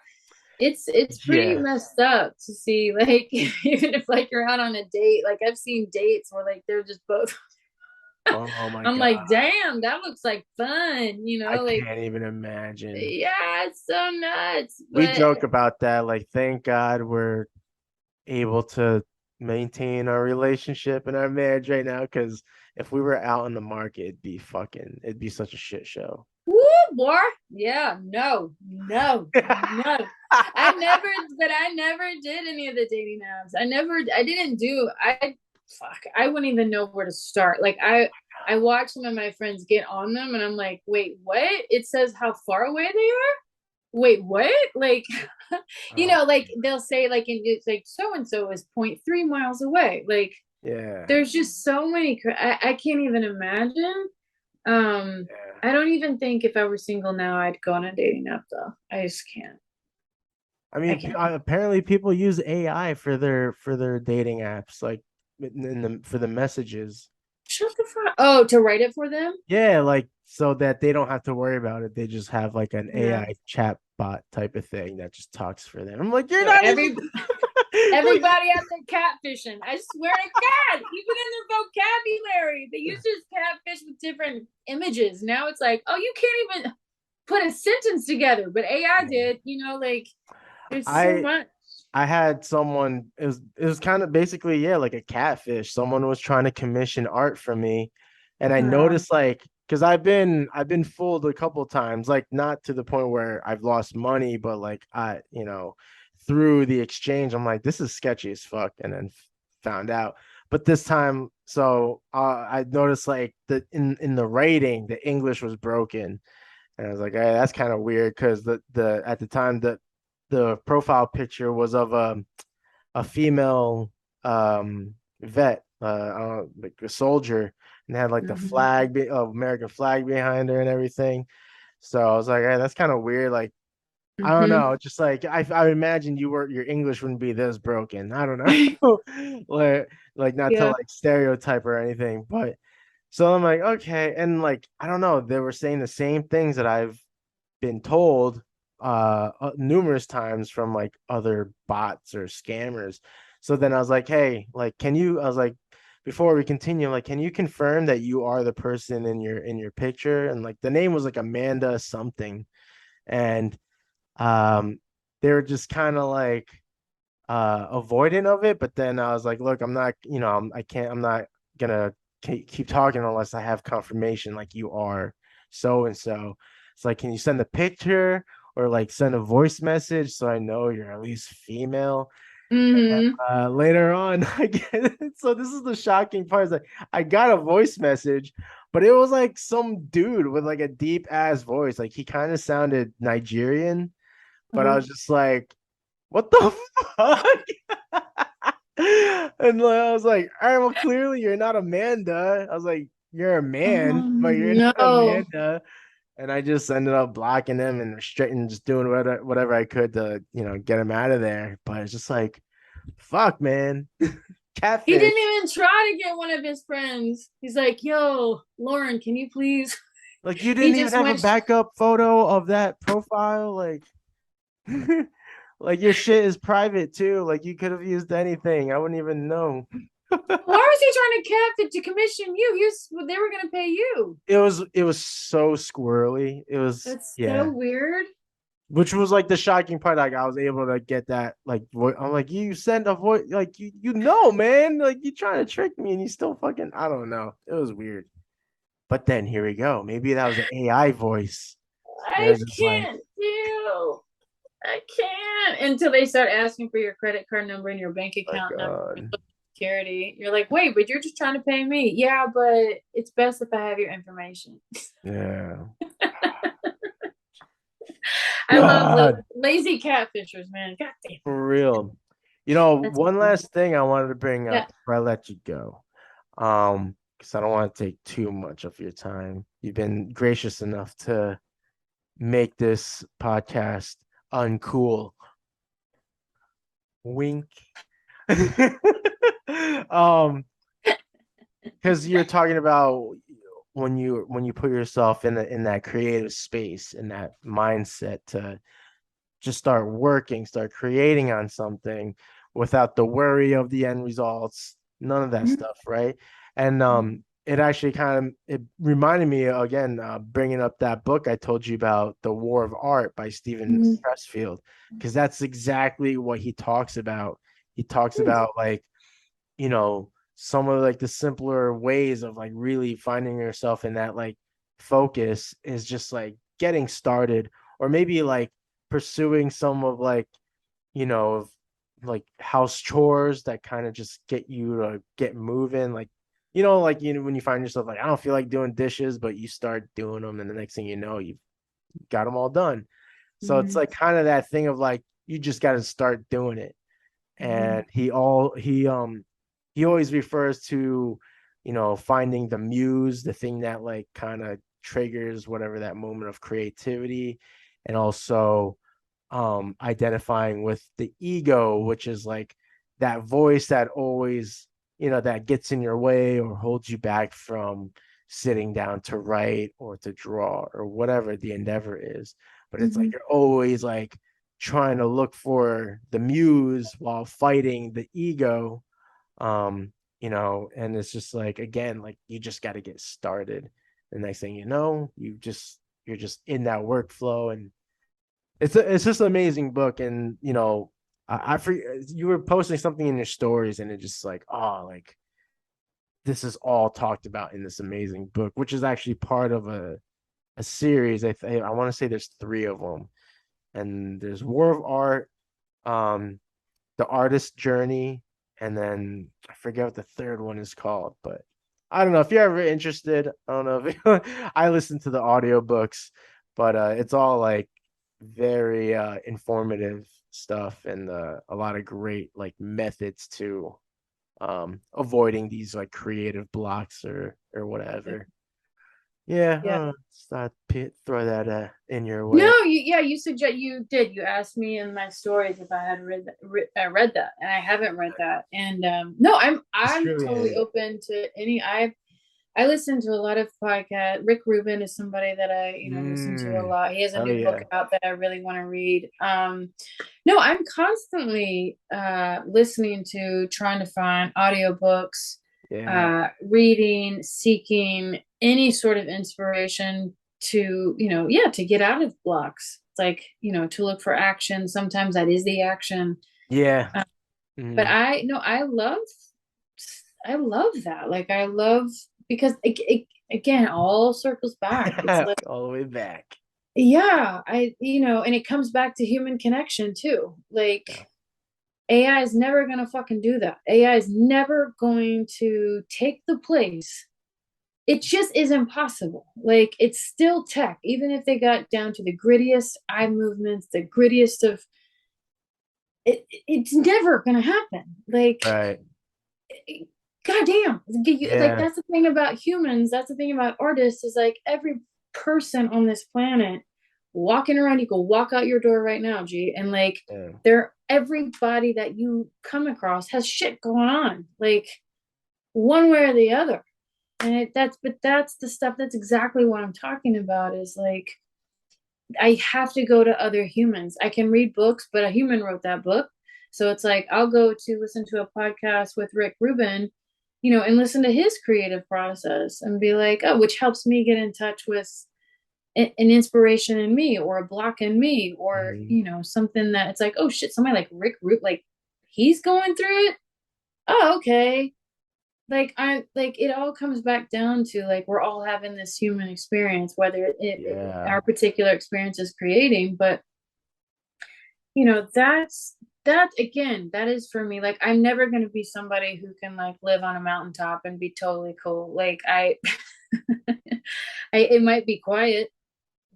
it's pretty Yeah. messed up to see like even if like you're out on a date, like I've seen dates where like they're just both Oh my I'm God. like, damn, that looks like fun, I like, can't even imagine. yeah, it's so nuts. We But joke about that. Like, thank God we're able to maintain our relationship and our marriage right now. Because if we were out in the market, it'd be such a shit show. woo, boy, yeah, no, no, no. I never did any of the dating apps. I didn't do, I wouldn't even know where to start. Like, I watch some of my friends get on them and I'm like, wait, what? It says how far away they are? Wait, what? Like, Oh, like they'll say like, it's like so and so is zero point 0.3 miles away. Like, yeah. there's just so many. I can't even imagine. Um, Yeah. I don't even think if I were single now, I'd go on a dating app though. I just can't. I I mean, can't. apparently people use AI for their dating apps, like for the messages. Shut the fuck. Oh, to write it for them? Yeah, like so that they don't have to worry about it. They just have like an Yeah. AI chat bot type of thing that just talks for them. I'm like, you're So not even like, everybody out there catfishing. I swear to God, even in their vocabulary, they used to just catfish with different images. Now it's like, oh, you can't even put a sentence together, but AI did. Like there's so I much. I had someone, it was kind of basically, yeah, like a catfish. Someone was trying to commission art from me, and I Oh, noticed like, because I've been fooled a couple times, like not to the point where I've lost money, but like through the exchange, I'm like, this is sketchy as fuck, and then found out. But this time, so I noticed like the in the writing, the English was broken, and I was like, hey, that's kind of weird, because the at the time the profile picture was of a female vet, like a soldier, and had like the mhm, American flag behind her and everything. So I was like, hey, that's kind of weird. Like, I don't mhm. know, just like I imagine your English wouldn't be this broken. I don't know, like not to Yeah. like stereotype or anything, but so I'm like, okay, and like I don't know, they were saying the same things that I've been told numerous times from like other bots or scammers. So then I was like, hey, like I was like, before we continue, like, can you confirm that you are the person in your picture? And like the name was like Amanda something. And um they were just kind of like avoidant of it, but then I was like, look, I'm not, I'm not gonna keep talking unless I have confirmation like you are so and so. It's like, can you send a picture or like send a voice message so I know you're at least female? Mhm. Later on, I get so this is the shocking part, is like I got a voice message, but it was like some dude with like a deep ass voice. Like he kind of sounded Nigerian, but I Uh-huh. was just like, what the fuck? And like, I was like, all right, well, clearly you're not Amanda. I was like, you're a man, Oh but you're not no. Amanda. And I just ended up blocking him and restricting, just doing whatever I could to, get him out of there. But it's just like, fuck, man. catfish. He didn't even try to get one of his friends. He's like, yo, Lauren, can you please? Like, you He didn't even just have a went. backup photo of that profile, like, like your shit is private too. Like, you could have used anything. I wouldn't even know. Why was he trying to catfish to commission you? They were gonna pay you. It was so squirrely. It was, That's yeah. so weird. Which was like the shocking part. Like, I was able to get that, like, I'm like, you sent a voice, like, man, like, you trying to trick me, and you still fucking, I don't know. It was weird. But then here we go. Maybe that was an AI voice. I can't do. I can't until they start asking for your credit card number and your bank account number and security. You're like, wait, but you're just trying to pay me. Yeah, but it's best if I have your information. Yeah. I love lazy catfishers, man. God damn. For real. You know, That's one cool. last thing I wanted to bring up Yeah. before I let you go. Because I don't want to take too much of your time. You've been gracious enough to make this podcast uncool. Wink. Because you're talking about when you put yourself in that creative space, in that mindset to just start working, start creating on something without the worry of the end results, none of that stuff, right? And it actually it reminded me again, bringing up that book I told you about, The War of Art by Stephen Pressfield, because that's exactly what he talks about. He talks about, like, some of, like, the simpler ways of, like, really finding yourself in that, like, focus is just, like, getting started, or maybe, like, pursuing some of, like, like house chores that kind of just get you to get moving, like, when you find yourself like, I don't feel like doing dishes, but you start doing them, and the next thing you know, you've got them all done. So it's like kind of that thing of, like, you just got to start doing it. And he always refers to, finding the muse, the thing that, like, kind of triggers whatever that moment of creativity, and also identifying with the ego, which is like that voice that always, that gets in your way or holds you back from sitting down to write or to draw or whatever the endeavor is. But it's like you're always, like, trying to look for the muse while fighting the ego. And it's just like, again, like, you just got to get started. The next thing you know, you're just in that workflow, and it's just an amazing book. And I you were posting something in your stories, and it just like, oh, like, this is all talked about in this amazing book, which is actually part of a series. I want to say there's 3 of them, and there's War of Art, The Artist's Journey, and then I forget what the 3rd one is called, but I don't know if you're ever interested. I don't know if I listen to the audiobooks, but it's all, like, very informative stuff, and a lot of great, like, methods to avoiding these, like, creative blocks or whatever. Yeah. Throw that in your way. No, you suggest you did. You asked me in my stories if I had read that, and I haven't read that. And no, I'm totally open to any. I listen to a lot of podcasts. Rick Rubin is somebody that I listen to a lot. He has a new book out that I really want to read. No, I'm constantly listening to, trying to find audiobooks, reading, seeking any sort of inspiration to to get out of blocks. It's like, to look for action. Sometimes that is the action. But I love that. Like, I love, because it again, all circles back. It's like, all the way back. Yeah, and it comes back to human connection too. Like, AI is never gonna fucking do that. AI is never going to take the place. It just is impossible. Like, it's still tech. Even if they got down to the grittiest eye movements, the grittiest of it, it's never gonna happen. Like, right. Goddamn. Like, that's the thing about humans. That's the thing about artists, is like, every person on this planet walking around, you can walk out your door right now, G, and like, they're everybody that you come across has shit going on, like one way or the other. And that's the stuff, that's exactly what I'm talking about, is like, I have to go to other humans. I can read books, but a human wrote that book. So it's like, I'll go to listen to a podcast with Rick Rubin, and listen to his creative process and be like, oh, which helps me get in touch with an inspiration in me, or a block in me, or, Mhm. something that it's like, oh shit, somebody like Rick Rubin, like he's going through it. Oh, okay. Like it all comes back down to, like, we're all having this human experience, whether Yeah. our particular experience is creating, but that again, that is for me. Like, I'm never going to be somebody who can like live on a mountaintop and be totally cool. Like it might be quiet,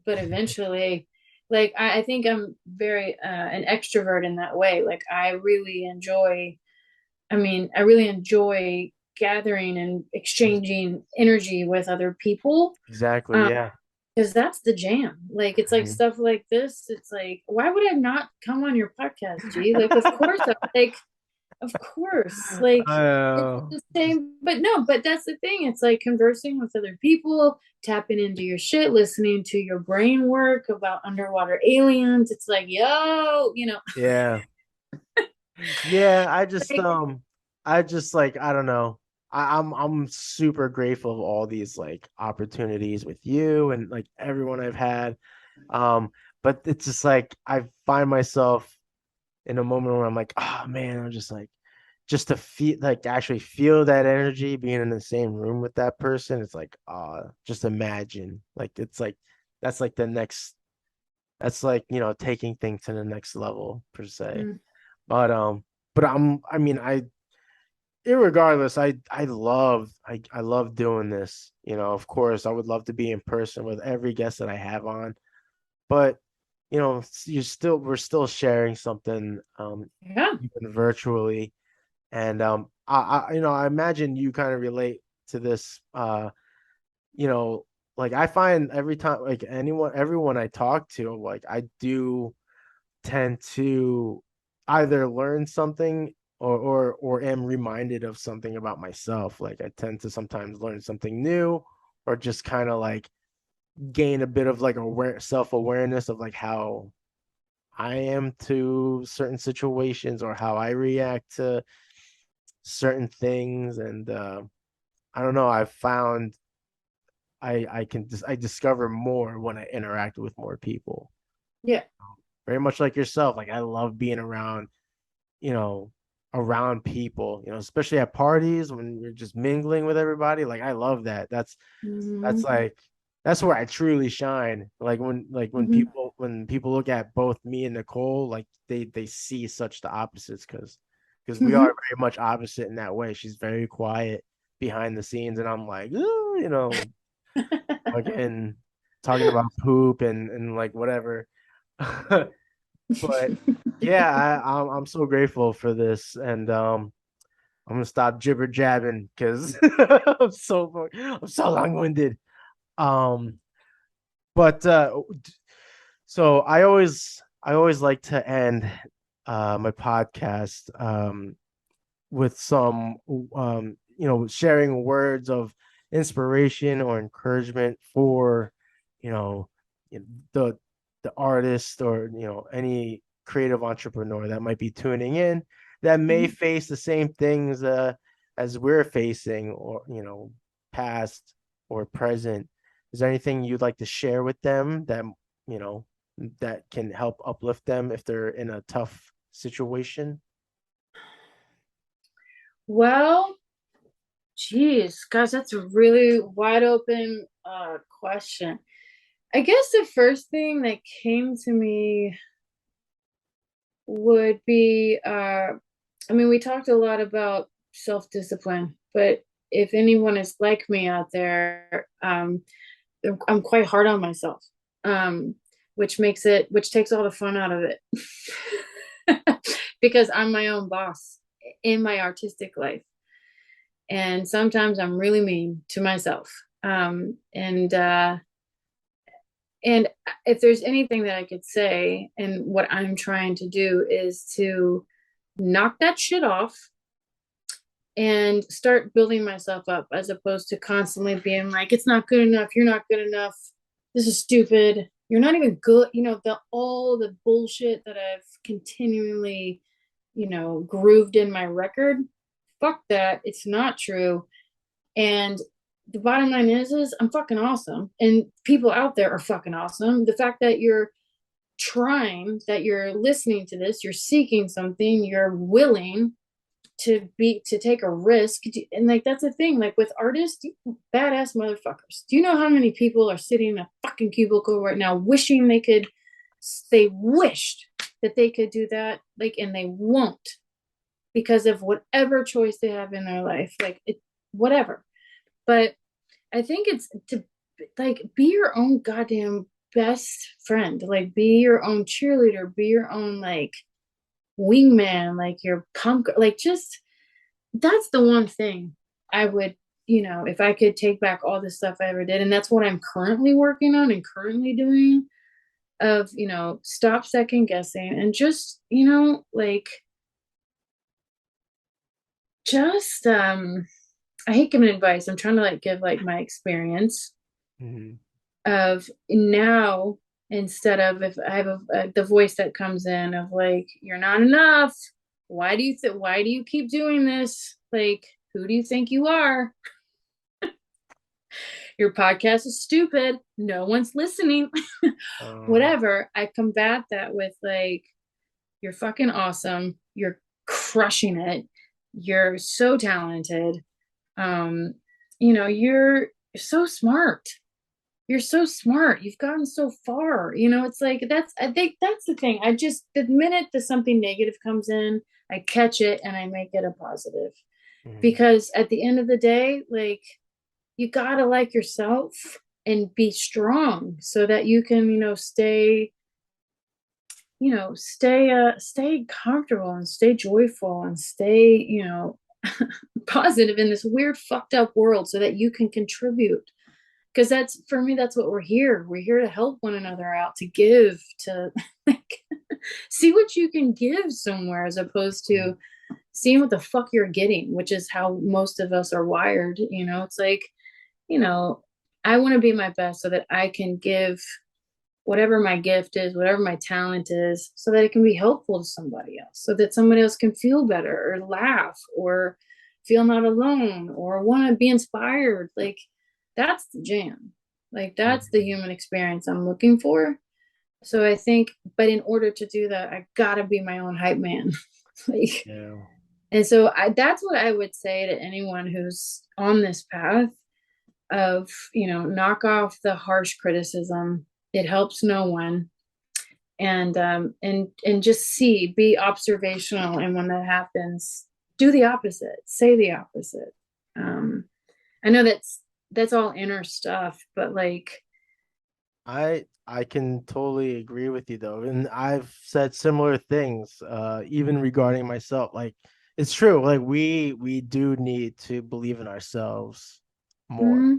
but eventually, like, I think I'm very an extrovert in that way. Like, I really enjoy gathering and exchanging energy with other people. Exactly. Yeah. Because that's the jam. Like, it's like Mhm. stuff like this. It's like, why would I not come on your podcast, G? Like, of course. Like, it's Oh, the same, but no, but that's the thing. It's like conversing with other people, tapping into your shit, listening to your brain work about underwater aliens. It's like, yo, yeah. Yeah, like, I just like I don't know. I'm super grateful of all these like opportunities with you and like everyone I've had. But it's just like I find myself in a moment where I'm like, oh man, I'm just like just to feel like actually feel that energy being in the same room with that person. It's like just imagine. Like it's like that's like the next that's like, taking things to the next level per se. mm, But I mean irregardless, I love doing this. Of course, I would love to be in person with every guest that I have on, but we're still sharing something yeah. even virtually. And I imagine you kind of relate to this you know, like I find every time like everyone I talk to, like I do tend to either learn something or am reminded of something about myself. Like I tend to sometimes learn something new or just kind of like gain a bit of like self-awareness of like how I am to certain situations or how I react to certain things. And I don't know, I've found I discover more when I interact with more people. Yeah. Very much like yourself. Like I love being you know, around people, especially at parties when you're just mingling with everybody. Like I love that. That's Hmm. like that's where I truly shine. Like Hmm. when people look at both me and Nicole, like they see such the opposites because we are Hmm. very much opposite in that way. She's very quiet behind the scenes, and I'm like, ooh, again talking about poop and like whatever. But yeah, I'm so grateful for this, and I'm gonna stop jibber jabbing because I'm so long winded. Um, but so I always like to end my podcast with some sharing words of inspiration or encouragement for you know the the artist or any creative entrepreneur that might be tuning in that may face the same things as we're facing or past or present. Is there anything you'd like to share with them that you know that can help uplift them if they're in a tough situation? Well, geez, gosh, that's a really wide open question. I guess the first thing that came to me would be I mean, we talked a lot about self-discipline, but if anyone is like me out there, I'm quite hard on myself, um, which takes all the fun out of it because I'm my own boss in my artistic life. And sometimes I'm really mean to myself. And And if there's anything that I could say, and what I'm trying to do is to knock that shit off and start building myself up, as opposed to constantly being like, it's not good enough, you're not good enough, this is stupid, you're not even good, all the bullshit that I've continually, grooved in my record. Fuck that, it's not true. And the bottom line is I'm fucking awesome, and people out there are fucking awesome. The fact that you're trying, that you're listening to this, you're seeking something, you're willing to take a risk. And like, that's the thing, like with artists, badass motherfuckers. Do you know how many people are sitting in a fucking cubicle right now wishing they wished that they could do that, like, and they won't, because of whatever choice they have in their life, like whatever. But I think it's to, like, be your own goddamn best friend, like be your own cheerleader, be your own like wingman, like your punk, like, just, that's the one thing I would, if I could take back all the stuff I ever did, and that's what I'm currently working on and currently doing, of, stop second guessing and just, like, just I hate giving advice. I'm trying to like give like my experience of now, instead of, if I have the voice that comes in of like, you're not enough, why do you keep doing this, like, who do you think you are, your podcast is stupid, no one's listening, whatever, I combat that with like, you're fucking awesome, you're crushing it, you're so talented, you're so smart, you've gotten so far, it's like, I think that's the thing, I just, the minute that something negative comes in, I catch it and I make it a positive. Because at the end of the day, like, you gotta like yourself and be strong so that you can, stay comfortable and stay joyful and stay, positive in this weird fucked up world, so that you can contribute. Because that's, for me, that's what we're here to help one another out, to give, to like, see what you can give somewhere, as opposed to seeing what the fuck you're getting, which is how most of us are wired. It's like, I want to be my best so that I can give whatever my gift is, whatever my talent is, so that it can be helpful to somebody else, so that somebody else can feel better or laugh or feel not alone or want to be inspired. Like, that's the jam. Like, that's the human experience I'm looking for. So I think, but in order to do that, I gotta be my own hype man. Like, Yeah. And so that's what I would say to anyone who's on this path of, knock off the harsh criticism. It helps no one. And just be observational. And when that happens, do the opposite, say the opposite. I know that's all inner stuff, but like, I can totally agree with you though. And I've said similar things, even regarding myself. Like, it's true. Like, we do need to believe in ourselves more.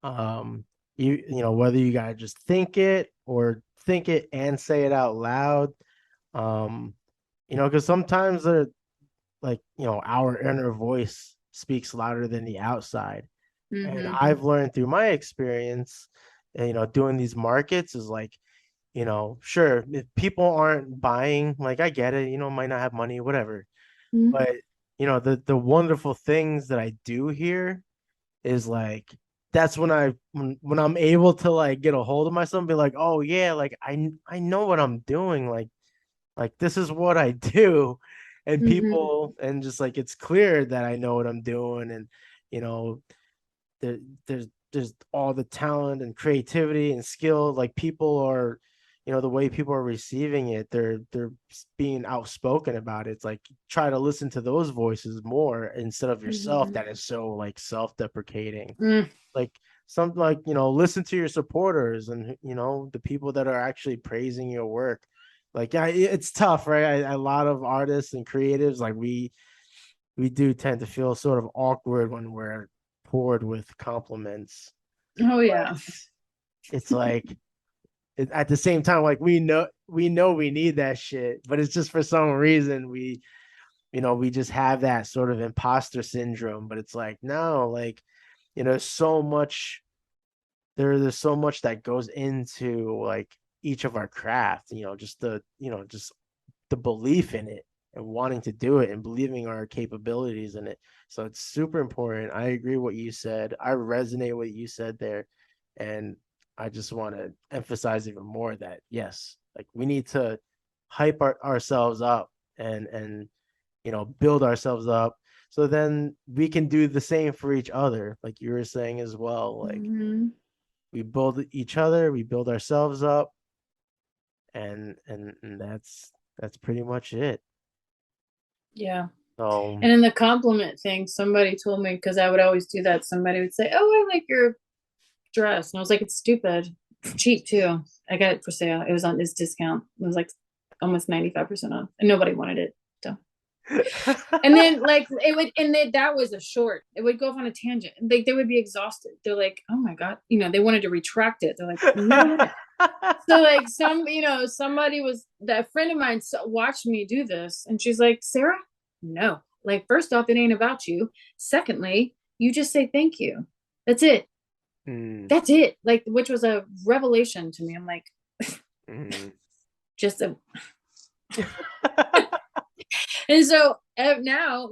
Whether you gotta just think it and say it out loud. Because sometimes our inner voice speaks louder than the outside. And I've learned through my experience, doing these markets is like, sure, if people aren't buying, like, I get it, might not have money, whatever. But, the wonderful things that I do here is like, that's when when I'm able to like get a hold of myself and be like, oh yeah, like I know what I'm doing. Like this is what I do. And people, and just like, it's clear that I know what I'm doing. And, there, there's all the talent and creativity and skill. Like, people are, the way people are receiving it, they're being outspoken about it. It's like, try to listen to those voices more instead of yourself, that is so like self-deprecating. Like, listen to your supporters and, the people that are actually praising your work. Like, yeah, it's tough, right? A lot of artists and creatives, like, we do tend to feel sort of awkward when we're poured with compliments. Oh yeah. It's like, at the same time, like we know we need that shit, but it's just for some reason we just have that sort of imposter syndrome. But it's like, no, like, so much there's so much that goes into like each of our craft, just the belief in it and wanting to do it and believing our capabilities in it. So it's super important. I agree what you said. I resonate what you said there. And I just want to emphasize even more that yes, like we need to hype ourselves up and build ourselves up, so then we can do the same for each other, like you were saying as well. Like we build each other, we build ourselves up, and that's pretty much it. Yeah. So And in the compliment thing, somebody told me, because I would always do that, somebody would say, "Oh, I like your dress." And I was like, "It's stupid. Cheap too. I got it for sale. It was on this discount. It was like almost 95% off. And nobody wanted it." So and then like it would, and then that was a short. It would go off on a tangent. Like they would be exhausted. They're like, "Oh my God," they wanted to retract it. They're like, "No." So like somebody was, that friend of mine watched me do this, and she's like, "Sarah, no. Like, first off, it ain't about you. Secondly, you just say thank you. That's it. That's it." Like, which was a revelation to me. I'm like, just a. And so now,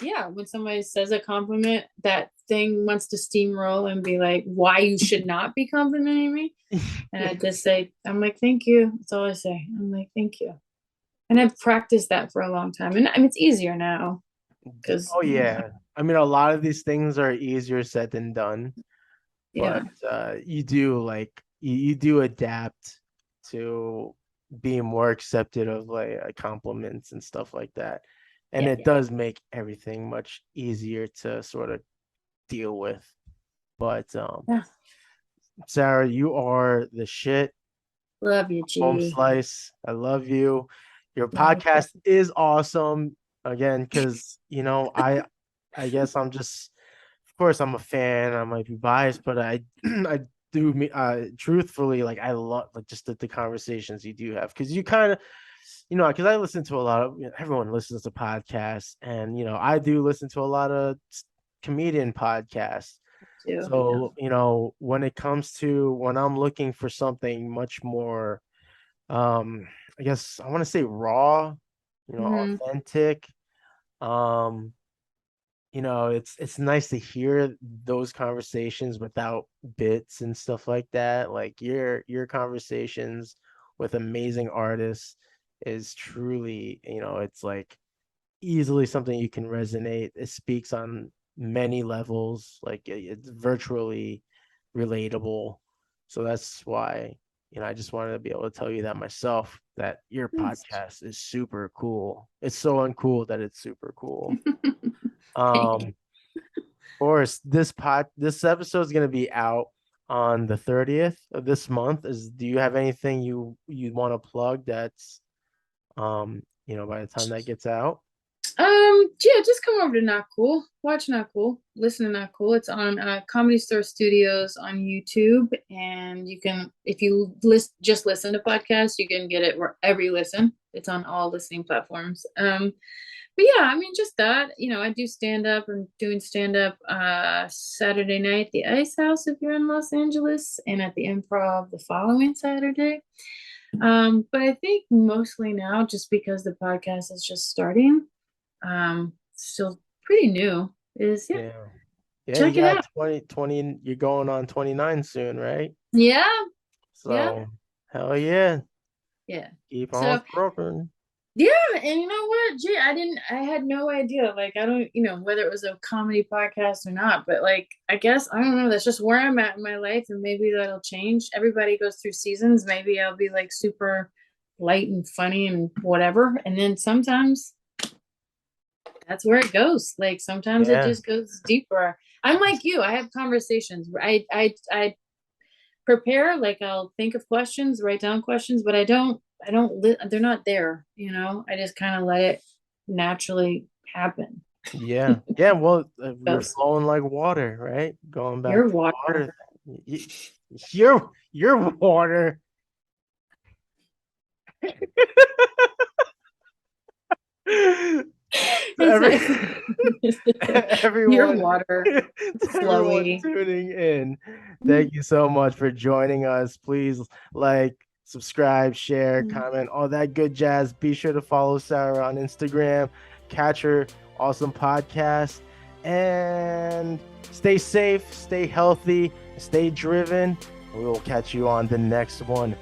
yeah, when somebody says a compliment, that thing wants to steamroll and be like, why you should not be complimenting me. And I just say, I'm like, thank you. That's all I say. I'm like, thank you. And I've practiced that for a long time. And I mean, it's easier now. Oh yeah. I mean, a lot of these things are easier said than done. Yeah. But you do adapt to being more accepted of like compliments and stuff like that. And it does make everything much easier to sort of deal with. But Sarah, you are the shit. Love you, G. Home slice. I love you. Your podcast is awesome. Again, because I guess I'm just, of course I'm a fan. I might be biased, but I I do truthfully, like I love like just the conversations you do have, because you kind of because I listen to a lot of, everyone listens to podcasts, and I do listen to a lot of comedian podcasts. So when it comes to when I'm looking for something much more, I guess I want to say raw, authentic, um it's nice to hear those conversations without bits and stuff like that. Like your conversations with amazing artists is truly, it's like easily something you can resonate. It speaks on many levels, like it's virtually relatable. So that's why, I just wanted to be able to tell you that myself, that your podcast is super cool. It's so uncool that it's super cool. Of course, this episode is gonna be out on the 30th of this month. Do you have anything you want to plug that's by the time that gets out? Yeah, just come over to Not Cool, watch Not Cool, listen to Not Cool. It's on Comedy Store Studios on YouTube, and you can, if you just listen to podcasts, you can get it wherever you listen. It's on all listening platforms. But yeah, I mean, just that, I do stand up. I'm doing stand up Saturday night at the Ice House if you're in Los Angeles, and at the Improv the following Saturday. But I think mostly now, just because the podcast is just starting, still pretty new, is Yeah, check you it got out. 20, you're going on 29 soon, right? Yeah. So hell yeah. Yeah. Keep on trucking. Yeah, and you know what? Gee, I had no idea. Like, I don't, whether it was a comedy podcast or not, but like, I guess, I don't know. That's just where I'm at in my life, and maybe that'll change. Everybody goes through seasons. Maybe I'll be like super light and funny and whatever. And then sometimes that's where it goes. Like, sometimes it just goes deeper. I'm like you. I have conversations where I prepare, like I'll think of questions, write down questions, but they're not there, I just kind of let it naturally happen. Yeah. Well, you're flowing like water, right? Going back Your to water. your water. Everyone, Your water to everyone flowy. tuning in, thank you so much for joining us. Please like, subscribe, share, comment, all that good jazz. Be sure to follow Sarah on Instagram, catch her awesome podcast, and stay safe, stay healthy, stay driven. We will catch you on the next one.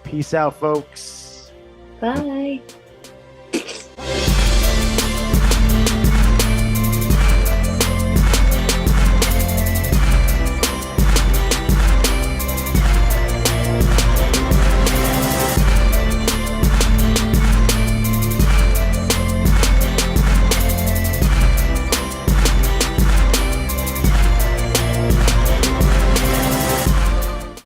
Peace out, folks. Bye.